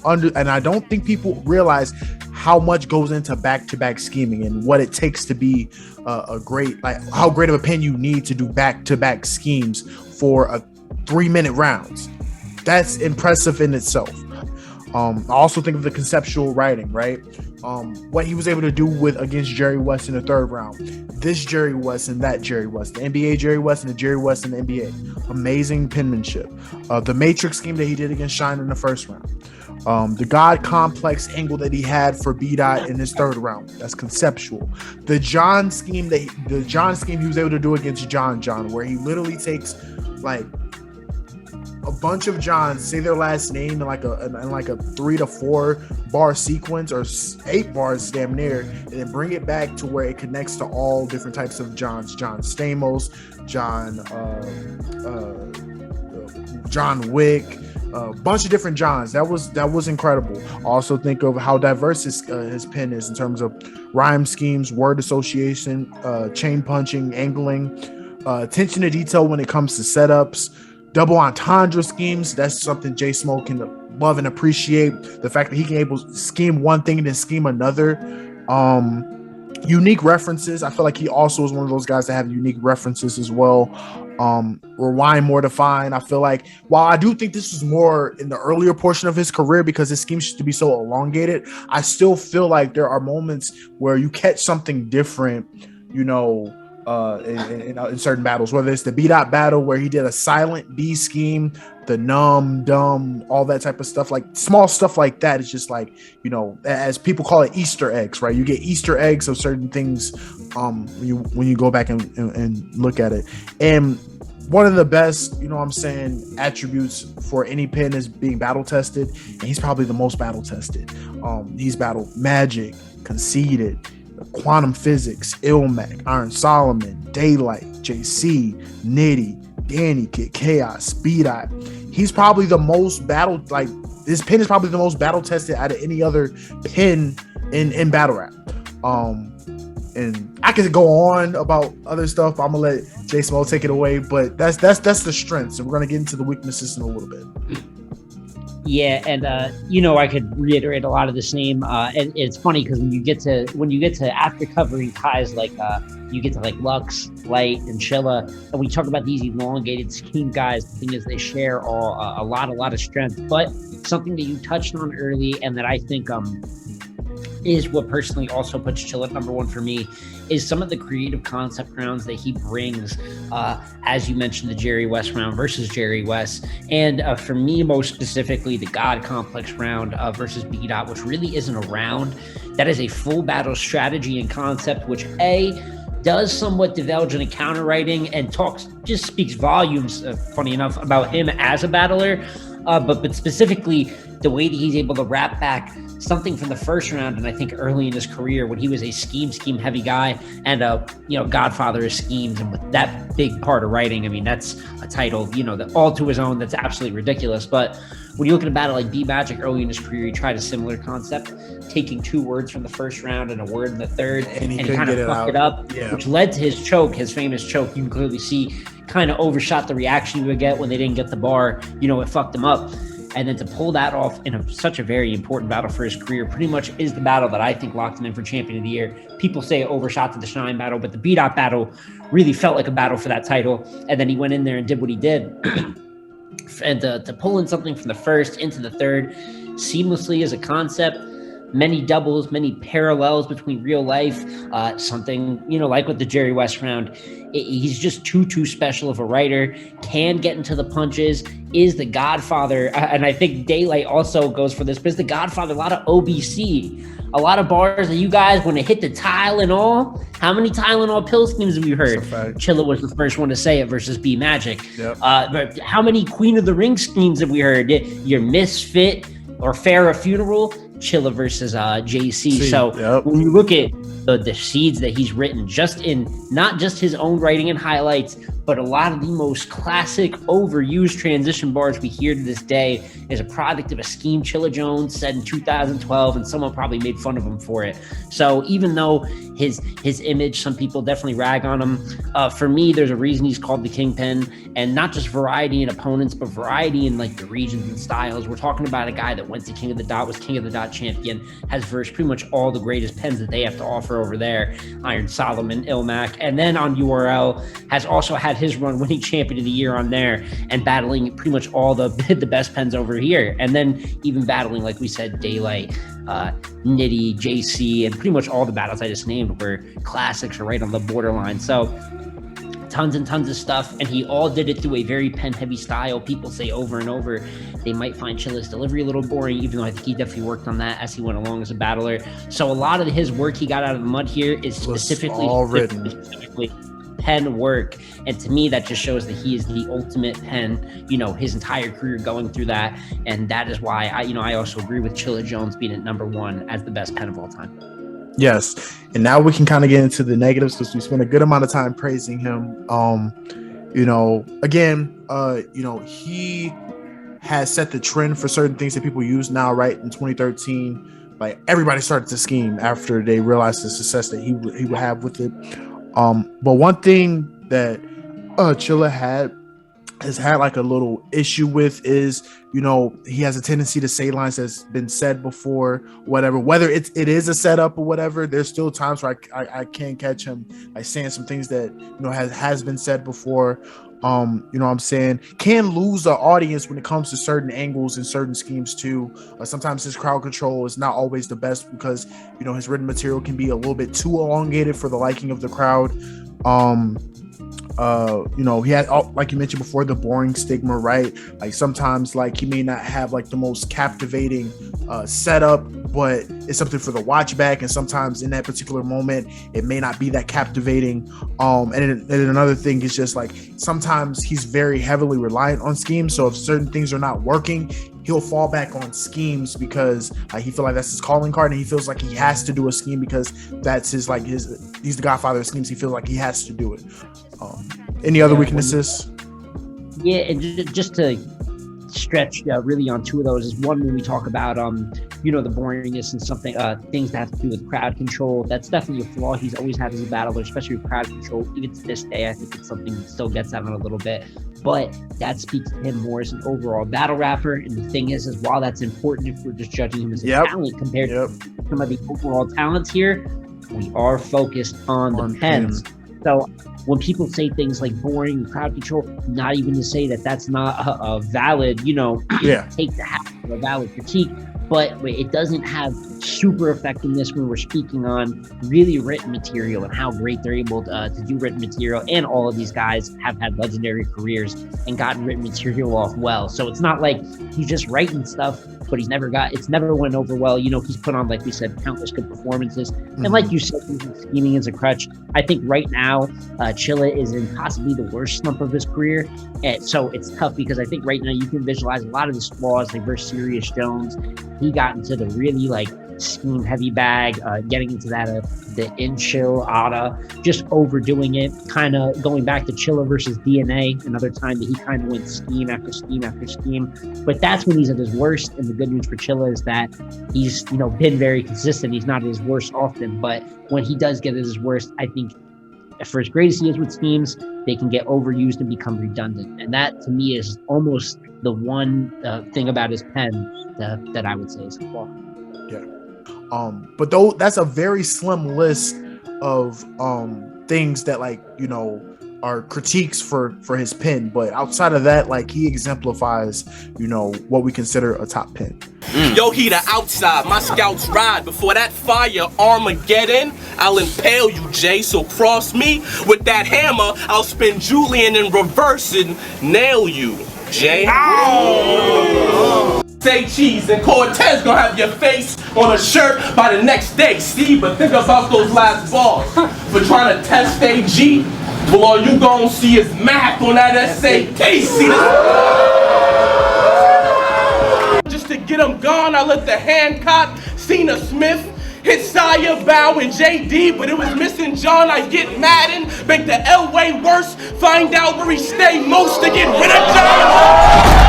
S4: think people realize how much goes into back-to-back scheming and what it takes to be a great, like how great of a pen you need to do back-to-back schemes for a 3-minute rounds. That's impressive in itself. I also think of the conceptual writing, right? What he was able to do against Jerry West in the 3rd round. This Jerry West and that Jerry West. The NBA Jerry West and the Jerry West in the NBA. Amazing penmanship. The Matrix scheme that he did against Shine in the 1st round. The God Complex angle that he had for B-Dot in his 3rd round. That's conceptual. The John scheme he was able to do against John, where he literally takes like a bunch of Johns, say their last name in like a 3 to 4 bar sequence or 8 bars damn near, and then bring it back to where it connects to all different types of Johns. John Stamos, John Wick, a bunch of different Johns. That was incredible. Also think of how diverse his pen is in terms of rhyme schemes, word association, chain punching, angling, attention to detail when it comes to setups. Double entendre schemes, that's something JSmo can love and appreciate. The fact that he can able to scheme one thing and then scheme another. Unique references. I feel like he also is one of those guys that have unique references as well. Rewind more define. I feel like while I do think this is more in the earlier portion of his career because his schemes used to be so elongated, I still feel like there are moments where you catch something different, you know, in certain battles, whether it's the B-Dot battle where he did a silent B scheme, the numb, dumb, all that type of stuff, like small stuff like that. It's just like, you know, as people call it, Easter eggs, right? You get Easter eggs of certain things when you go back and look at it. And one of the best, you know what I'm saying, attributes for any pen is being battle tested, and he's probably the most battle tested. He's battled Magic, Conceited, Quantum Physics, Ilmac, Iron Solomon, Daylight, JC, Nitty, Danny, Kid Chaos, B-Dot. He's probably the most battle, like this pen is probably the most battle tested out of any other pen in battle rap. And I could go on about other stuff, but I'm gonna let JSmo take it away. But that's the strengths, and we're gonna get into the weaknesses in a little bit.
S5: Yeah, and I could reiterate a lot of the same. And it's funny because when you get to after covering ties like you get to like Lux, Light, and Chilla, and we talk about these elongated scheme guys. The thing is, they share all a lot of strength. But something that you touched on early, and that I think is what personally also puts Chilla at number one for me, is some of the creative concept rounds that he brings. As you mentioned, the Jerry West round versus Jerry West. And for me, most specifically, the God Complex round versus B-Dot, which really isn't a round. That is a full battle strategy and concept, which does somewhat divulge in a counter writing and just speaks volumes, funny enough, about him as a battler. But specifically, the way that he's able to wrap back something from the first round, and I think early in his career when he was a scheme heavy guy and Godfather of schemes, and with that big part of writing, I mean, that's a title, that all to his own, that's absolutely ridiculous. But when you look at a battle like B-Magic early in his career, he tried a similar concept, taking 2 words from the first round and a word in the third, and he kind of fucked it up, which led to his choke, his famous choke. You can clearly see kind of overshot the reaction you would get when they didn't get the bar. It fucked him up. And then to pull that off in such a very important battle for his career pretty much is the battle that I think locked him in for Champion of the Year. People say overshot to the Shine battle, but the B-Dot battle really felt like a battle for that title. And then he went in there and did what he did. And to pull in something from the first into the third seamlessly as a concept, many doubles, many parallels between real life, something, like with the Jerry West round. He's just too special of a writer, can get into the punches, is the Godfather. And I think Daylight also goes for this, but it's the Godfather, a lot of OBC, a lot of bars that you guys, when it hit the Tylenol, how many Tylenol pill schemes have we heard? Chilla was the first one to say it versus B-Magic.
S4: Yep.
S5: But how many Queen of the Ring schemes have we heard? Your Misfit or Farrah Funeral, Chilla versus JC. So when you look at the seeds that he's written, just in not just his own writing and highlights, but a lot of the most classic overused transition bars we hear to this day is a product of a scheme Chilla Jones said in 2012, and someone probably made fun of him for it. So even though his image, some people definitely rag on him, for me, there's a reason he's called the Kingpin, and not just variety in opponents, but variety in like the regions and styles. We're talking about a guy that went to King of the Dot, was King of the Dot champion, has versed pretty much all the greatest pens that they have to offer over there, Iron Solomon, Ilmac, and then on URL has also had his run winning Champion of the Year on there and battling pretty much all the best pens over here, and then even battling, like we said, Daylight, Nitty, JC, and pretty much all the battles I just named where classics are right on the borderline. So tons and tons of stuff, and he all did it through a very pen heavy style. People say over and over they might find Chilla's delivery a little boring, even though I think he definitely worked on that as he went along as a battler. So a lot of his work he got out of the mud here is specifically pen work, and to me that just shows that he is the ultimate pen, his entire career going through that, and that is why I also agree with Chilla Jones being at number one as the best pen of all time.
S4: Yes, and now we can kind of get into the negatives because we spent a good amount of time praising him. He has set the trend for certain things that people use now. Right in 2013, like everybody started to scheme after they realized the success that he would have with it. But one thing that Chilla has had like a little issue with is, he has a tendency to say lines that's been said before, whatever, whether it is a setup or whatever. There's still times where I can't catch him like saying some things that, has been said before. What I'm saying, can lose the audience when it comes to certain angles and certain schemes too. Sometimes his crowd control is not always the best because, his written material can be a little bit too elongated for the liking of the crowd. He had, like you mentioned before, the boring stigma, right? Like sometimes like he may not have like the most captivating setup, but it's something for the watch back, and sometimes in that particular moment it may not be that captivating. And then another thing is just like sometimes he's very heavily reliant on schemes, so if certain things are not working, he'll fall back on schemes because he feels like that's his calling card, and he feels like he has to do a scheme because that's he's the Godfather of schemes. He feels like he has to do it. Any other weaknesses?
S5: Yeah, and just to stretch really on two of those is one, when we talk about the boringness and something things that have to do with crowd control. That's definitely a flaw he's always had as a battler, especially with crowd control. Even to this day, I think it's something that still gets at him a little bit. but that speaks to him more as an overall battle rapper. And the thing is while that's important, if we're just judging him as a talent compared to some of the overall talents here, we are focused on the pens. So when people say things like boring, crowd control, not even to say that that's not a valid, take the hat of a valid critique, but it doesn't have super effectiveness when we're speaking on really written material and how great they're able to do written material. And all of these guys have had legendary careers and gotten written material off well. So it's not like he's just writing stuff, but it's never went over well. He's put on, like we said, countless good performances. And like you said, scheming as a crutch. I think right now, Chilla is in possibly the worst slump of his career. And so it's tough because I think right now you can visualize a lot of his flaws, like versus Serious Jones. He got into the really scheme heavy bag, getting into that the in-chill just overdoing it, kind of going back to Chilla versus DNA, another time that he kind of went scheme after scheme after scheme. But that's when he's at his worst. And the good news for Chilla is that he's been very consistent. He's not at his worst often, but when he does get at his worst, I think for as great as he is with schemes, they can get overused and become redundant. And that to me is almost the one thing about his pen that I would say is a flaw.
S4: Yeah. But though that's a very slim list of things that are critiques for his pen, but outside of that, he exemplifies what we consider a top pen.
S8: Yo, he the outside, my scouts ride. Before that fire Armageddon, I'll impale you, Jay. So cross me with that hammer, I'll spin Julian in reverse and nail you, Jay. Say cheese and Cortez gonna have your face on a shirt by the next day. See, but think about those last balls for trying to test AG. Well, all you gonna see is math on that SAT. See this? Just to get him gone, I let the Hancock, Cena Smith, hit Saya, Bow, and JD, but it was missing John. I get Madden, make the Elway worse, find out where he stay most to get rid of John.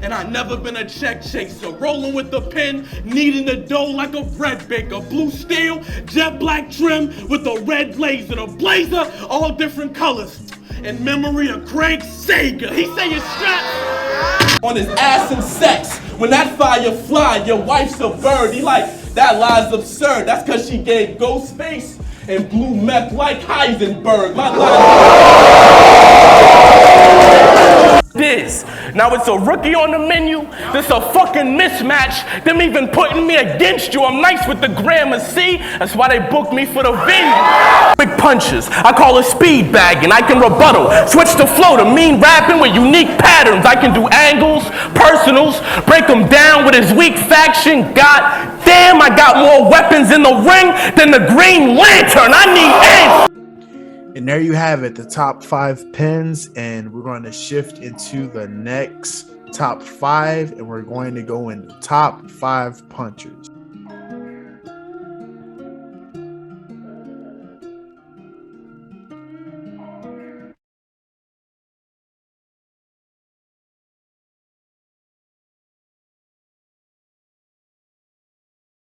S8: And I never been a check chaser, rolling with the pen, kneading the dough like a bread baker. Blue steel, jet black trim with a red blazer, a blazer, all different colors. In memory of Craig Sager, he say his strap on his ass and sex. When that fire fly, your wife's a bird. He like, that lie's absurd. That's cause she gave ghost face and blue meth like Heisenberg. My this. Now it's a rookie on the menu. This a fucking mismatch. Them even putting me against you. I'm nice with the grammar, see? That's why they booked me for the venue. Big punches. I call it speed bagging. I can rebuttal. Switch the flow to mean rapping with unique patterns. I can do angles, personals, break them down with his weak faction. God damn, I got more weapons in the ring than the Green Lantern. I need answers.
S4: And there you have it, the top 5 pens, and we're going to shift into the next top 5, and we're going to go into top 5 punchers.